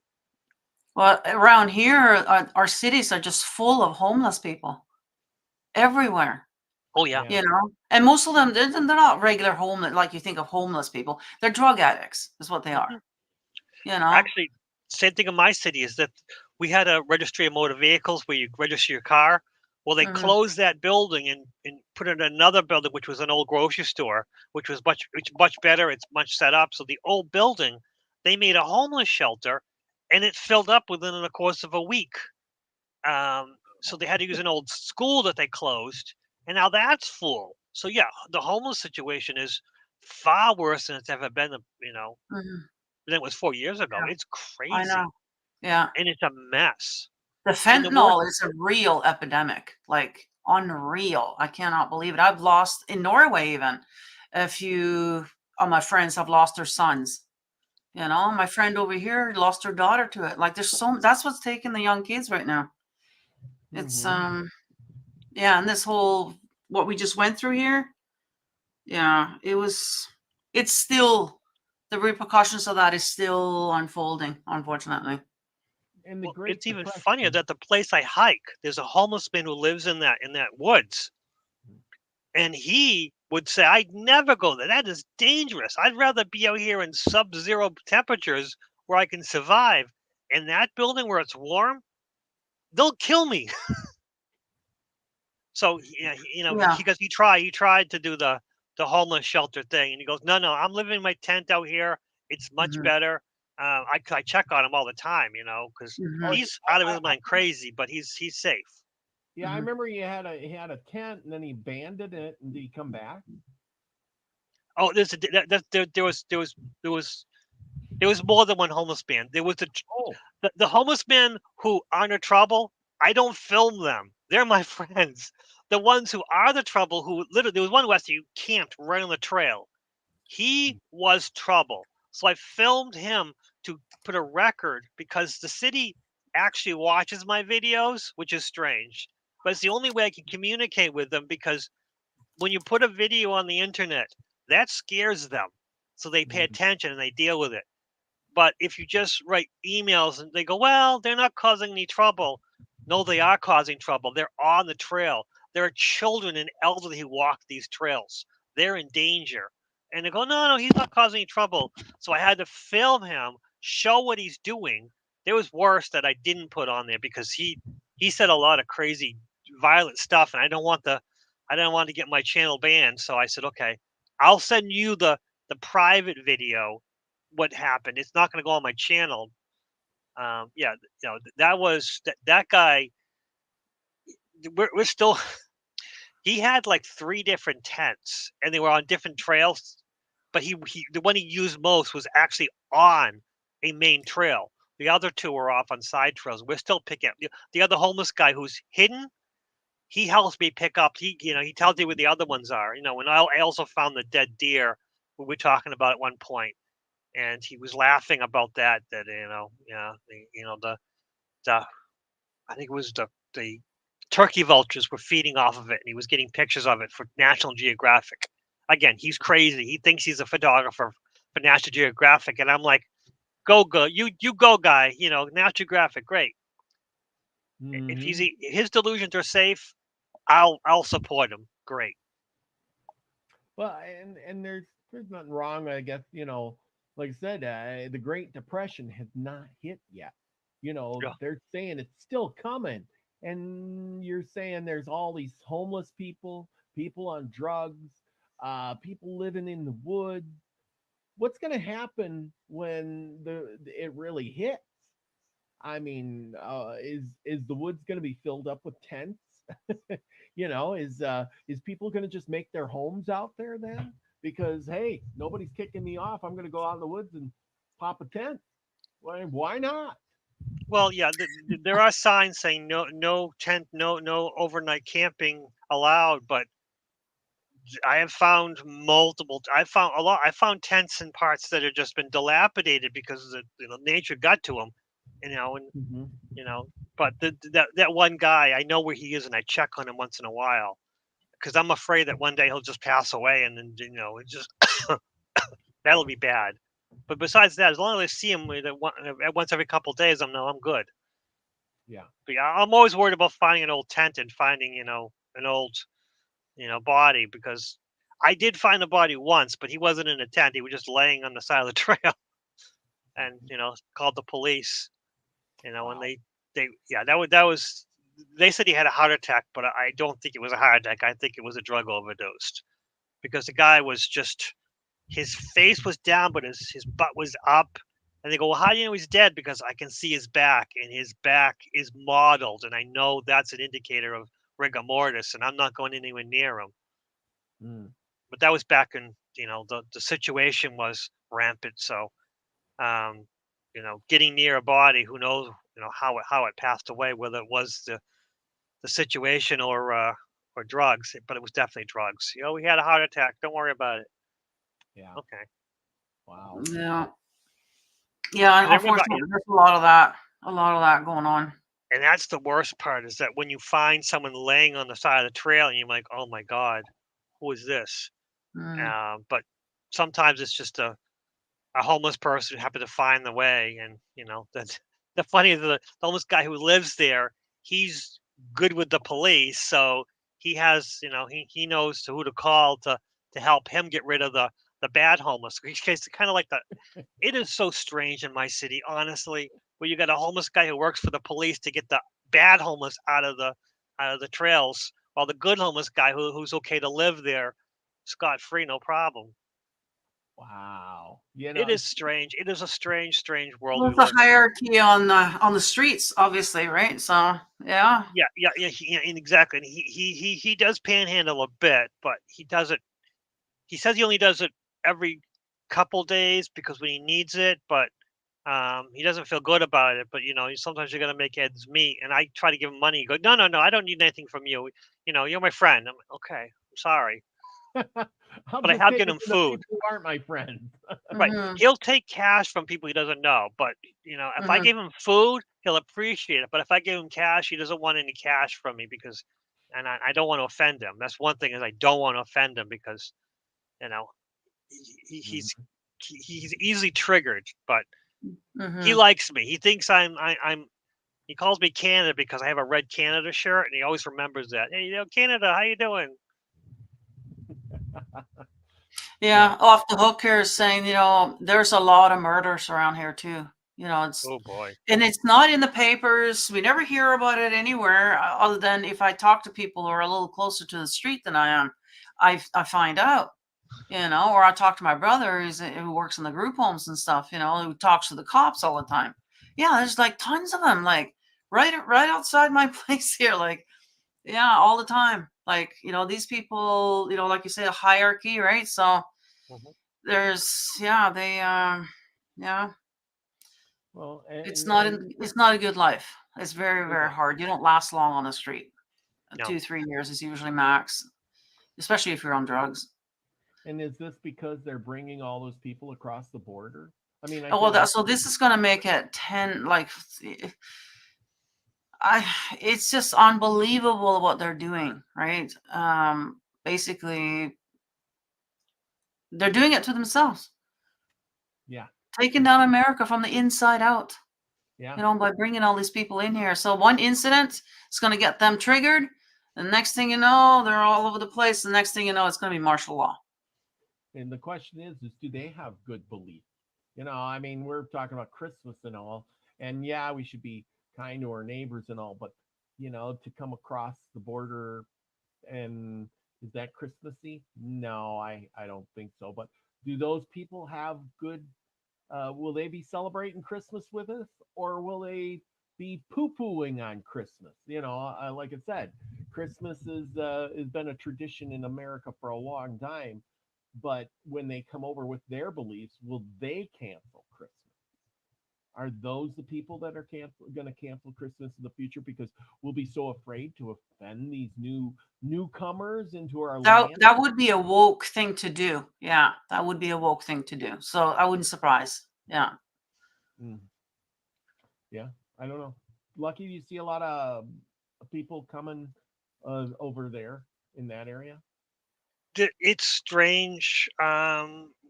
Well, around here, our cities are just full of homeless people everywhere. Oh yeah. And most of them, they're not regular homeless like you think of homeless people. They're drug addicts, is what they are. Actually, same thing in my city is that we had a registry of motor vehicles where you register your car. Well, they closed that building and put in another building, which was an old grocery store, which was much better. It's much set up. So the old building, they made a homeless shelter, and it filled up within the course of a week. So they had to use an old school that they closed, and now that's full. So yeah, the homeless situation is far worse than it's ever been. Than it was 4 years ago. Yeah. It's crazy. I know. Yeah. And it's a mess. The fentanyl is a real epidemic, like unreal. I cannot believe it. I've lost in Norway, even a few of my friends have lost their sons. My friend over here lost her daughter to it. Like that's what's taking the young kids right now. It's and this whole what we just went through here. Yeah, it's still, the repercussions of that is still unfolding, unfortunately. And the Well, it's even funnier that the place I hike, there's a homeless man who lives in that woods, and he would say, "I'd never go there. That is dangerous. I'd rather be out here in sub-zero temperatures where I can survive. In that building where it's warm, they'll kill me." So because he tried to do the homeless shelter thing, and he goes, "No, I'm living in my tent out here. It's much better." I check on him all the time, because he's out of his mind crazy, but he's safe. Yeah, I remember he had a tent, and then he abandoned it, and did he come back? Oh, there was There was more than one homeless man. There was Oh, the homeless men who aren't in trouble. I don't film them. They're my friends. The ones who are the trouble, who literally, there was one who actually camped right on the trail. He was trouble. So I filmed him to put a record because the city actually watches my videos, which is strange. But it's the only way I can communicate with them because when you put a video on the internet, that scares them. So they pay attention and they deal with it. But if you just write emails and they go, well, they're not causing any trouble. No, they are causing trouble. They're on the trail. There are children and elderly who walk these trails. They're in danger. And they go, no, he's not causing any trouble. So I had to film him, show what he's doing. There was worse that I didn't put on there because he said a lot of crazy, violent stuff, and I don't want to get my channel banned. So I said, okay, I'll send you the private video what happened. It's not going to go on my channel. Yeah, that was that guy. We're still. He had like 3 different tents, and they were on different trails. But the one he used most was actually on a main trail. The other 2 were off on side trails. We're still picking up the other homeless guy who's hidden. He helps me pick up. He tells me where the other ones are. And I also found the dead deer we were talking about at one point. And he was laughing about that. That the I think it was the turkey vultures were feeding off of it, and he was getting pictures of it for National Geographic. Again, he's crazy. He thinks he's a photographer for National Geographic, and I'm like, go, you go, guy. National Geographic, great. If his delusions are safe, I'll support him. Great. well, and there's nothing wrong, I guess. Like I said, the Great Depression has not hit yet. Yeah. They're saying it's still coming, and you're saying there's all these homeless people, people on drugs, people living in the woods. What's going to happen when it really hits? I mean, is the woods going to be filled up with tents? Is people going to just make their homes out there then? Because hey, nobody's kicking me off. I'm going to go out in the woods and pop a tent. Why not? Well, yeah, there are signs saying no tent, no overnight camping allowed, but I have found multiple. I found a lot. I found tents in parts that have just been dilapidated because nature got to them, and Mm-hmm. But that one guy, I know where he is, and I check on him once in a while because I'm afraid that one day he'll just pass away, and then it just that'll be bad. But besides that, as long as I see him once every couple of days, I'm good. Yeah. But yeah, I'm always worried about finding an old tent and finding an old body, because I did find a body once, but he wasn't in a tent. He was just laying on the side of the trail, and called the police. And Wow. that was they said he had a heart attack, but I don't think it was a heart attack. I think it was a drug overdose, because the guy was just, his face was down, but his butt was up. And they go, well, how do you know he's dead? Because I can see his back, and his back is mottled, and I know that's an indicator of rigor mortis, and I'm not going anywhere near him. Mm. But that was back in, the situation was rampant. So, getting near a body, who knows, how it passed away, whether it was the situation or drugs, but it was definitely drugs. We had a heart attack. Don't worry about it. Yeah. Okay. Wow. Yeah. And Yeah, I and remember, unfortunately, there's a lot of that going on. and that's the worst part, is that when you find someone laying on the side of the trail, and you're like, oh my God, who is this? But sometimes it's just a homeless person who happened to find the way. And that's the funny is, the homeless guy who lives there, he's good with the police, so he has, he knows who to call to help him get rid of the bad homeless. It's kind of like it is so strange in my city, honestly, where you got a homeless guy who works for the police to get the bad homeless out of the trails, while the good homeless guy who's okay to live there scot free, no problem. Wow. It is strange. It is a strange world Well, we there's live a hierarchy on the streets, obviously, right? So yeah. in. Yeah, exactly. And he does panhandle a bit, but he does it. He says he only does it every couple days because when he needs it, but he doesn't feel good about it. But sometimes you're gonna make ends meet, and I try to give him money. He goes, no, no, no, I don't need anything from you. You're my friend. I'm like, okay, I'm sorry, I'll but I just have take given it him from the food. people who aren't my friends. Right. Mm-hmm. He'll take cash from people he doesn't know, but if I Mm-hmm. give him food, he'll appreciate it. But if I give him cash, he doesn't want any cash from me and I don't want to offend him. That's one thing is I don't want to offend him because you know he, Mhm. he's easily triggered, but he Mm-hmm. likes me. He thinks I'm. He calls me Canada because I have a red Canada shirt, and he always remembers that. Hey, Canada, how you doing? Yeah, off the hook here is saying, there's a lot of murders around here too. Oh boy. And it's not in the papers. We never hear about it anywhere other than if I talk to people who are a little closer to the street than I am, I find out, or I talk to my brother who works in the group homes and stuff, who talks to the cops all the time. Yeah, there's like tons of them, like right outside my place here, like, yeah, all the time. Like, these people, like you say, a hierarchy, right? So Mhm. there's, they, yeah, Well, it's and not a good life. It's very, very no. hard. You don't last long on the street. No. 2-3 years is usually max, especially if you're on drugs. And is this because they're bringing all those people across the border? I mean, I Oh, well, feel like so this is going to make it 10, like, it's just unbelievable what they're doing, right? Basically, they're doing it to themselves, yeah, taking down America from the inside out, yeah. by bringing all these people in here. So one incident is going to get them triggered. The next thing you know, they're all over the place. The next thing you know, it's going to be martial law. And the question is do they have good beliefs? I mean, we're talking about Christmas and all, and yeah, we should be kind to our neighbors and all, but to come across the border and is that Christmassy? No, I don't think so. But do those people have good? Will they be celebrating Christmas with us, or will they be poo-pooing on Christmas? Like I said, Christmas has been a tradition in America for a long time. But when they come over with their beliefs, will they cancel Christmas? Are those the people that are going to cancel Christmas in the future because we'll be so afraid to offend these newcomers into our land? That would be a woke thing to do. Yeah, that would be a woke thing to do. So I wouldn't surprise. Yeah. Mm. Yeah, I don't know. Lucky, do you see a lot of people coming over there in that area? It's strange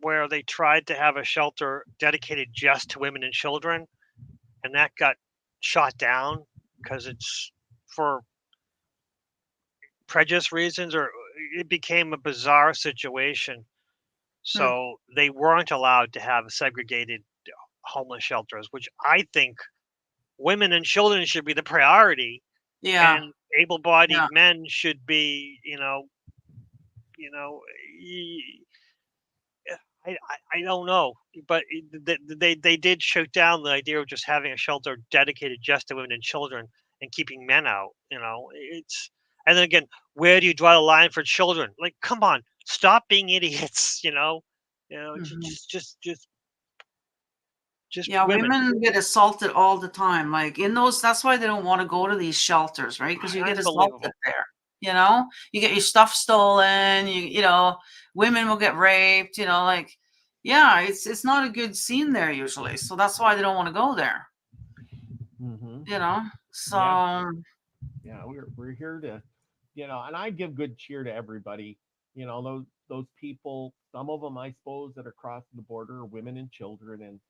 where they tried to have a shelter dedicated just to women and children, and that got shot down because it's for prejudice reasons, or it became a bizarre situation. Hmm. So they weren't allowed to have segregated homeless shelters, which I think women and children should be the priority, Yeah. and able-bodied Yeah. men should be, you know, I don't know, but they did shoot down the idea of just having a shelter dedicated just to women and children and keeping men out. It's and then again, where do you draw the line for children? Like, come on, stop being idiots. Mhm. Just Yeah, women. women get assaulted all the time. Like that's why they don't want to go to these shelters, right? Because you get assaulted Unbelievable. there. You get your stuff stolen. Women will get raped. Like, yeah, it's not a good scene there usually. So that's why they don't want to go there. Mm-hmm. So Yeah, yeah. We're here to, and I give good cheer to everybody. Those people. Some of them, I suppose, that are crossing the border are women and children,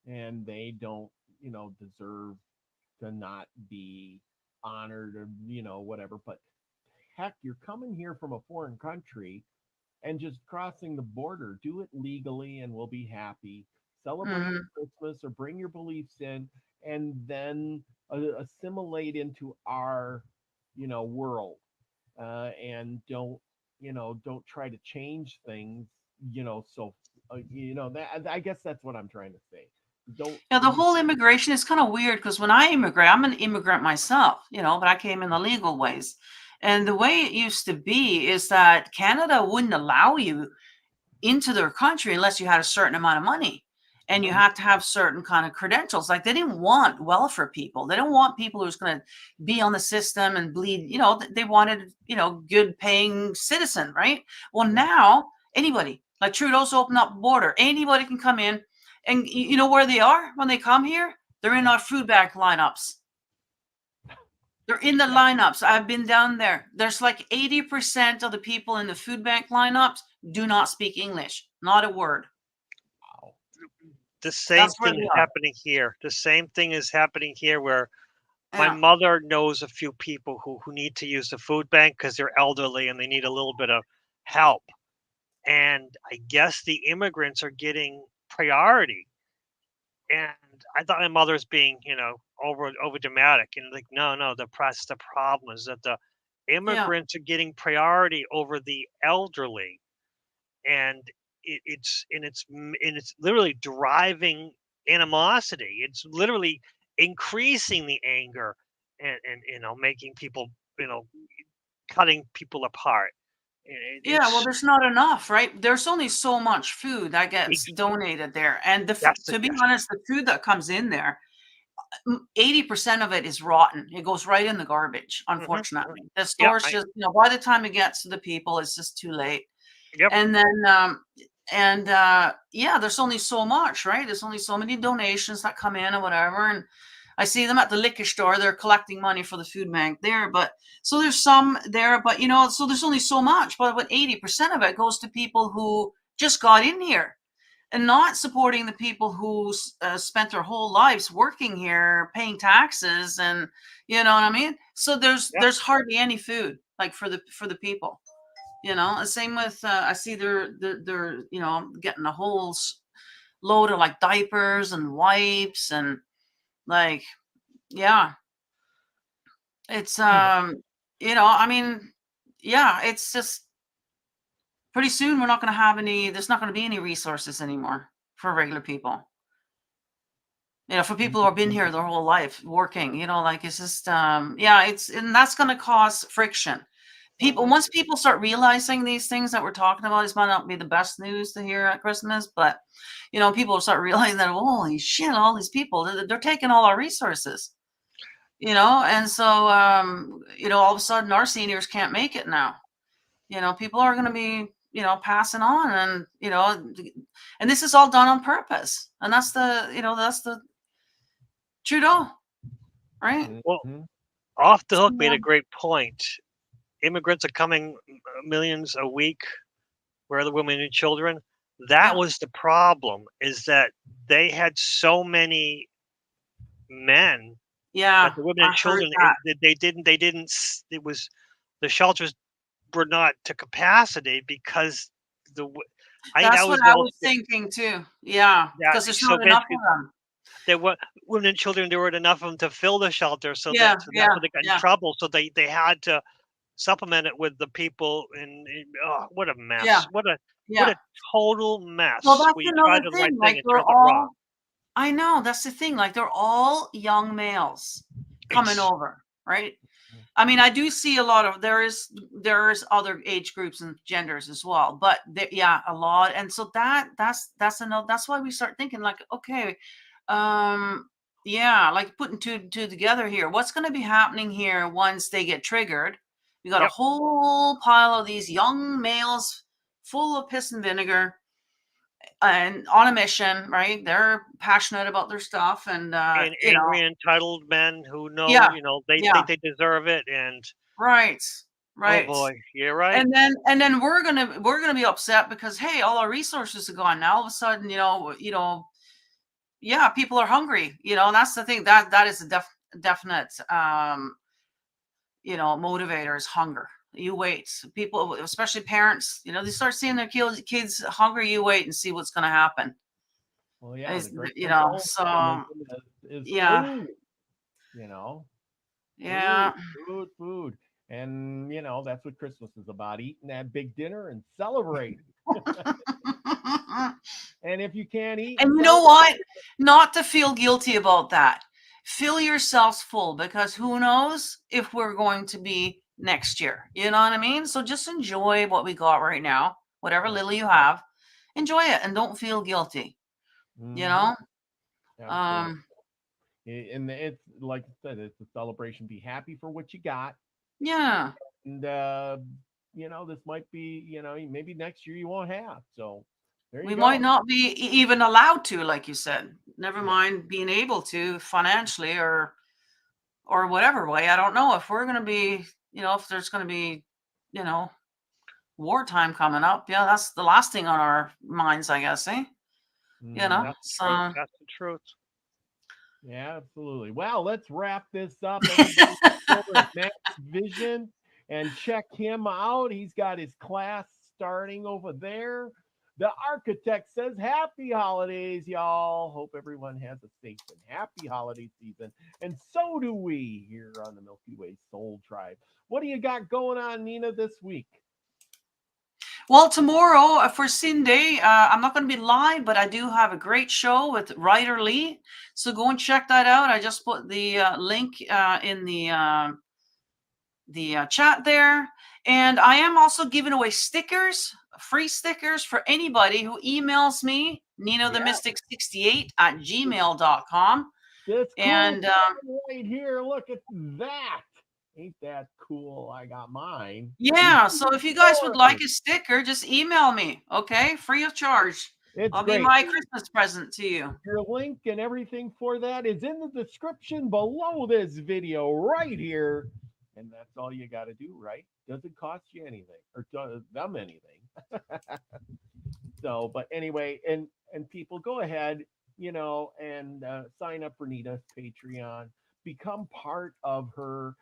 and they don't, deserve to not be honored or whatever. But heck, you're coming here from a foreign country and just crossing the border. Do it legally, and we'll be happy. Celebrate your mhm. Christmas or bring your beliefs in, and then assimilate into our, world. And don't try to change things. So that I guess that's what I'm trying to say. Don't Yeah, the whole immigration is kind of weird because when I immigrate, I'm an immigrant myself, but I came in the legal ways. And the way it used to be is that Canada wouldn't allow you into their country unless you had a certain amount of money. And you had to have certain kind of credentials. Like they didn't want welfare people. They don't want people who's going to be on the system and bleed. You know, they wanted, you know, good paying citizen, right? Well, now anybody, like Trudeau's opened up the border. Anybody can come in, and you know where they are when they come here? They're in our food bank lineups. They're in the lineups. I've been down there. There's like 80% of the people in the food bank lineups do not speak English. Not a word. The same thing is happening here. The same thing is happening here where my mother knows a few people who need to use the food bank because they're elderly and they need a little bit of help. And I guess the immigrants are getting priority. And I thought my mother's being, you know, over dramatic. And like, no, the problem is that the immigrants are getting priority over the elderly. And it's literally driving animosity. It's literally increasing the anger and you know, making people, you know, cutting people apart. Well, there's not enough, right? There's only so much food that gets donated there, and to be honest, the food that comes in there, 80% of it is rotten. It goes right in the garbage. Unfortunately, the stores just, you know, by the time it gets to the people, it's just too late. And then there's only so much, right? There's only so many donations that come in or whatever. And I see them at the liquor store. They're collecting money for the food bank there. But so there's some there, but you know, so there's only so much. But 80% of it goes to people who just got in here and not supporting the people who spent their whole lives working here, paying taxes, and you know what I mean? So there's hardly any food like for the people. You know, the same with I see they're you know, getting a whole load of like diapers and wipes and like it's you know, I mean, it's just pretty soon we're not going to have any. There's not going to be any resources anymore for regular people. You know, for people who have been here their whole life working. You know, like it's just and that's going to cause friction. Once people start realizing these things that we're talking about, this might not be the best news to hear at Christmas, but you know, people will start realizing that, holy shit, all these people, they're taking all our resources, you know, and so you know, all of a sudden our seniors can't make it now. You know, people are going to be, you know, passing on, and you know, and this is all done on purpose, and that's the Trudeau, right? Well, Off the Hook made a great point. Immigrants are coming millions a week, where are the women and children? That was the problem, is that they had so many men. But the women and children, they didn't, it was, the shelters were not to capacity because that's what I was thinking too. Yeah, because there's not enough of them. There were women and children, there weren't enough of them to fill the shelter. So that's why they got in trouble. So they had to supplement it with the people what a mess. What a total mess. Well, that's another thing. Like I know, that's the thing. Like they're all young males coming over, right? I mean, I do see a lot of there is other age groups and genders as well, but a lot. And so that's another. That's why we start thinking like, okay, like putting two together here. What's going to be happening here once they get triggered? We got a whole pile of these young males full of piss and vinegar and on a mission, right? They're passionate about their stuff, and angry, entitled men who know, you know, they think they deserve it, and right. Oh boy, you're right. And then we're gonna be upset because hey, all our resources are gone now. All of a sudden, people are hungry. You know, and that's the thing that is a definite motivator is hunger. You wait. People, especially parents, you know, they start seeing their kids hungry. You wait and see what's going to happen. Well, yeah, food, you know, food, and you know that's what Christmas is about: eating that big dinner and celebrating. And if you can't eat, and you know what, not to feel guilty about that. Fill yourselves full, because who knows if we're going to be next year. You know what I mean? So just enjoy what we got right now, whatever little you have, enjoy it and don't feel guilty. You Mhm. know, Absolutely. um, And it's like I said, it's a celebration. Be happy for what you got, yeah. and this might be, maybe next year you won't have. So there you We might go. not be even allowed to, like you said. Never Yeah. mind being able to financially or whatever way. I don't know if we're going to be, if there's going to be, you know, wartime coming up. Yeah, that's the last thing on our minds, I guess, eh? Mhm. That's the truth. So That's the truth. Yeah, absolutely. Well, let's wrap this up. Everybody go over at Max Vision and check him out. He's got his class starting over there. The architect says, Happy holidays, y'all. Hope everyone has a safe and happy holiday season. And so do we here on the Milky Way Soul Tribe. What do you got going on, Nina, this week? well, tomorrow for Sunday, I'm not going to be live, but I do have a great show with Ryder Lee. So go and check that out. I just put the link in the chat there. And I am also giving away stickers, free stickers for anybody who emails me, Yeah, NinoTheMystic68@gmail.com. this cool And right here. Look at that. Ain't that cool? I got mine. And yeah, so if you guys would like a sticker, just email me, okay? Free of charge. it's I'll be great. my Christmas present to you. Your link and everything for that is in the description below this video right here. And that's all you got to do, right? Doesn't cost you anything or them anything. So, but anyway, and people go ahead, and sign up for Nita's Patreon, become part of her,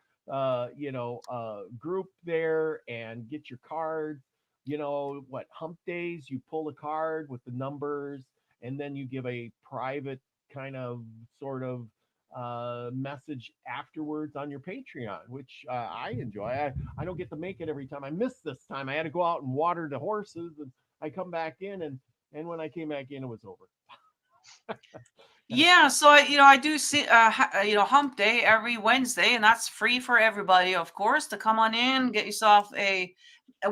group there, and get your cards. What hump days? You pull a card with the numbers, and then you give a private kind of sort of message afterwards on your Patreon, which I enjoy. I don't get to make it every time. I missed this time. I had to go out and water the horses, and I come back in, and when I came back in, it was over. Yeah, so I do see hump day every Wednesday, and that's free for everybody, of course, to come on in, get yourself a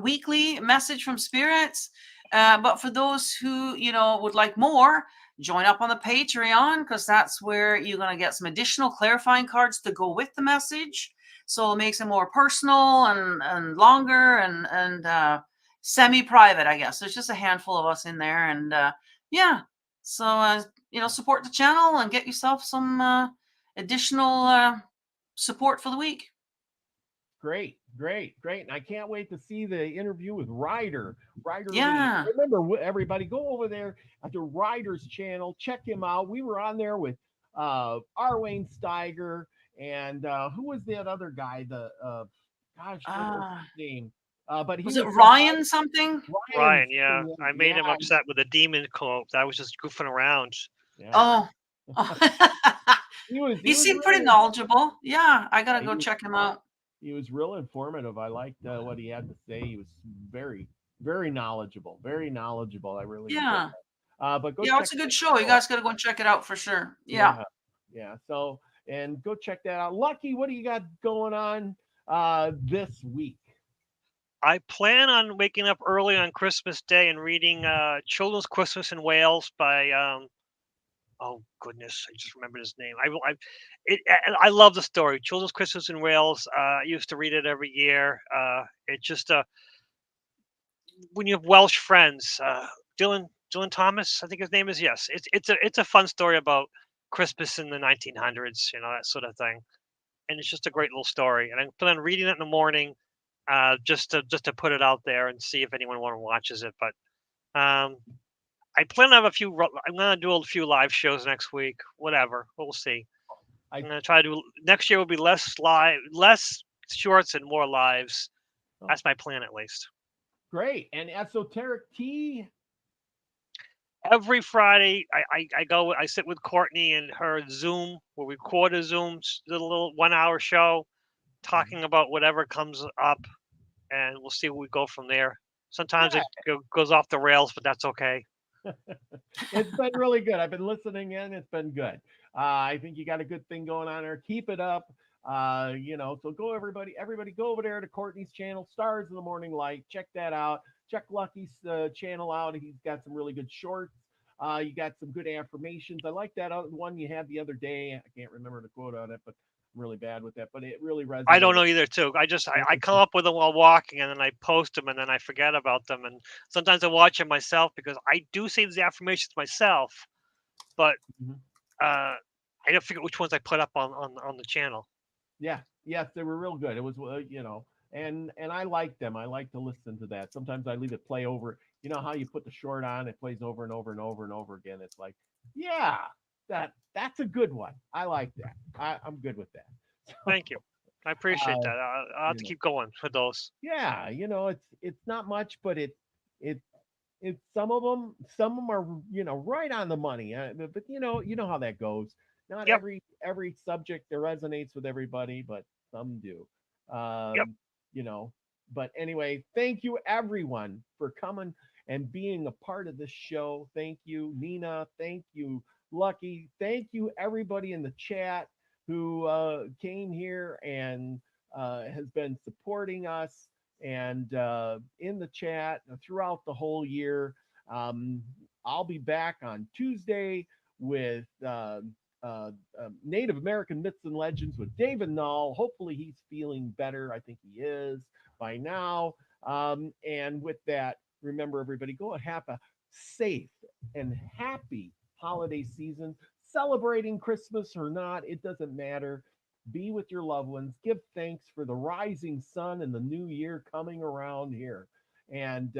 weekly message from spirits. But for those who would like more, join up on the Patreon, because that's where you're going to get some additional clarifying cards to go with the message. So it makes it more personal and longer and semi-private, I guess. There's just a handful of us in there, and yeah. So support the channel and get yourself some additional support for the week. Great, great, great. And I can't wait to see the interview with Ryder. Ryder Lee. Yeah. Remember, everybody, go over there to Ryder's channel. Check him out. We were on there with Arwayne Steiger and who was that other guy? What was his name? But he Was it was Ryan something? Ryan. Ryan, yeah. I made him upset with the demon quote. I was just goofing around. Yeah. Oh. He was seemed pretty really, knowledgeable. Yeah, I gotta he go was, check him out. he was real informative. I liked what he had to say. He was very, very knowledgeable. Very knowledgeable. I really enjoyed Yeah. that. But go Yeah, check it's a good that show. You out. guys gotta go and check it out for sure. Yeah. Yeah. So, and go check that out. Lucky, what do you got going on this week? I plan on waking up early on Christmas Day and reading Children's Christmas in Wales by oh goodness, I just remembered his name. I love the story. Children's Christmas in Wales. I used to read it every year. It's just when you have Welsh friends, Dylan Thomas, I think his name is. Yes, it's a fun story about Christmas in the 1900s, that sort of thing, and it's just a great little story. And I plan on reading it in the morning, just to put it out there and see if anyone watches it. But I plan to have a few. I'm gonna do a few live shows next week. Whatever, we'll see. I'm gonna try to do next year will be less shorts and more lives. That's my plan, at least. Great. And Esoteric Tea? Every Friday, I sit with Courtney and her Zoom. We'll record a Zoom, little 1 hour show, talking about whatever comes up, and we'll see where we go from there. Sometimes it goes off the rails, but that's okay. It's been really good. I've been listening in. It's been good. I think you got a good thing going on there. Keep it up. So go everybody go over there to Courtney's channel, Stars in the Morning Light. Check that out. Check Lucky's channel out. He's got some really good shorts. You got some good affirmations. I like that one you had the other day. I can't remember the quote on it, but I'm really bad with that. But it really I don't resonated. know either, too. I come up with them while walking, and then I post them, and then I forget about them. And sometimes I watch them myself because I do say these affirmations myself, but Mhm. I don't forget which ones I put up on the channel. Yeah, yes, they were real good. It was, and I like them. I like to listen to that. Sometimes I leave it play over. You know how you put the short on, it plays over and over and over and over again. It's like, yeah, that's a good one. I like that. I'm good with that. Thank you. I appreciate Uh, that. I'll have you to know, keep going with those. yeah, it's not much, but it it's some of them are right on the money. But you know how that goes. Not Yep. every subject that resonates with everybody, but some do. Yep. Um, you know. But anyway, thank you everyone for coming and being a part of this show. Thank you, Nina. Thank you, Lucky. Thank you, everybody in the chat who came here and has been supporting us and in the chat throughout the whole year. Um, I'll be back on Tuesday with Native American Myths and Legends with David Null. Hopefully, he's feeling better. I think he is by now. And with that, remember, everybody, go and have a safe and happy holiday season. Celebrating Christmas or not, it doesn't matter. Be with your loved ones. Give thanks for the rising sun and the new year coming around here. And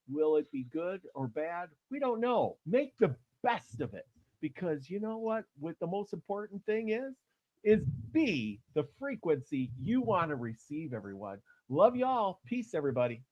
will it be good or bad? We don't know. Make the best of it because you know what the most important thing is be the frequency you want to receive, everyone. Love y'all. Peace, everybody.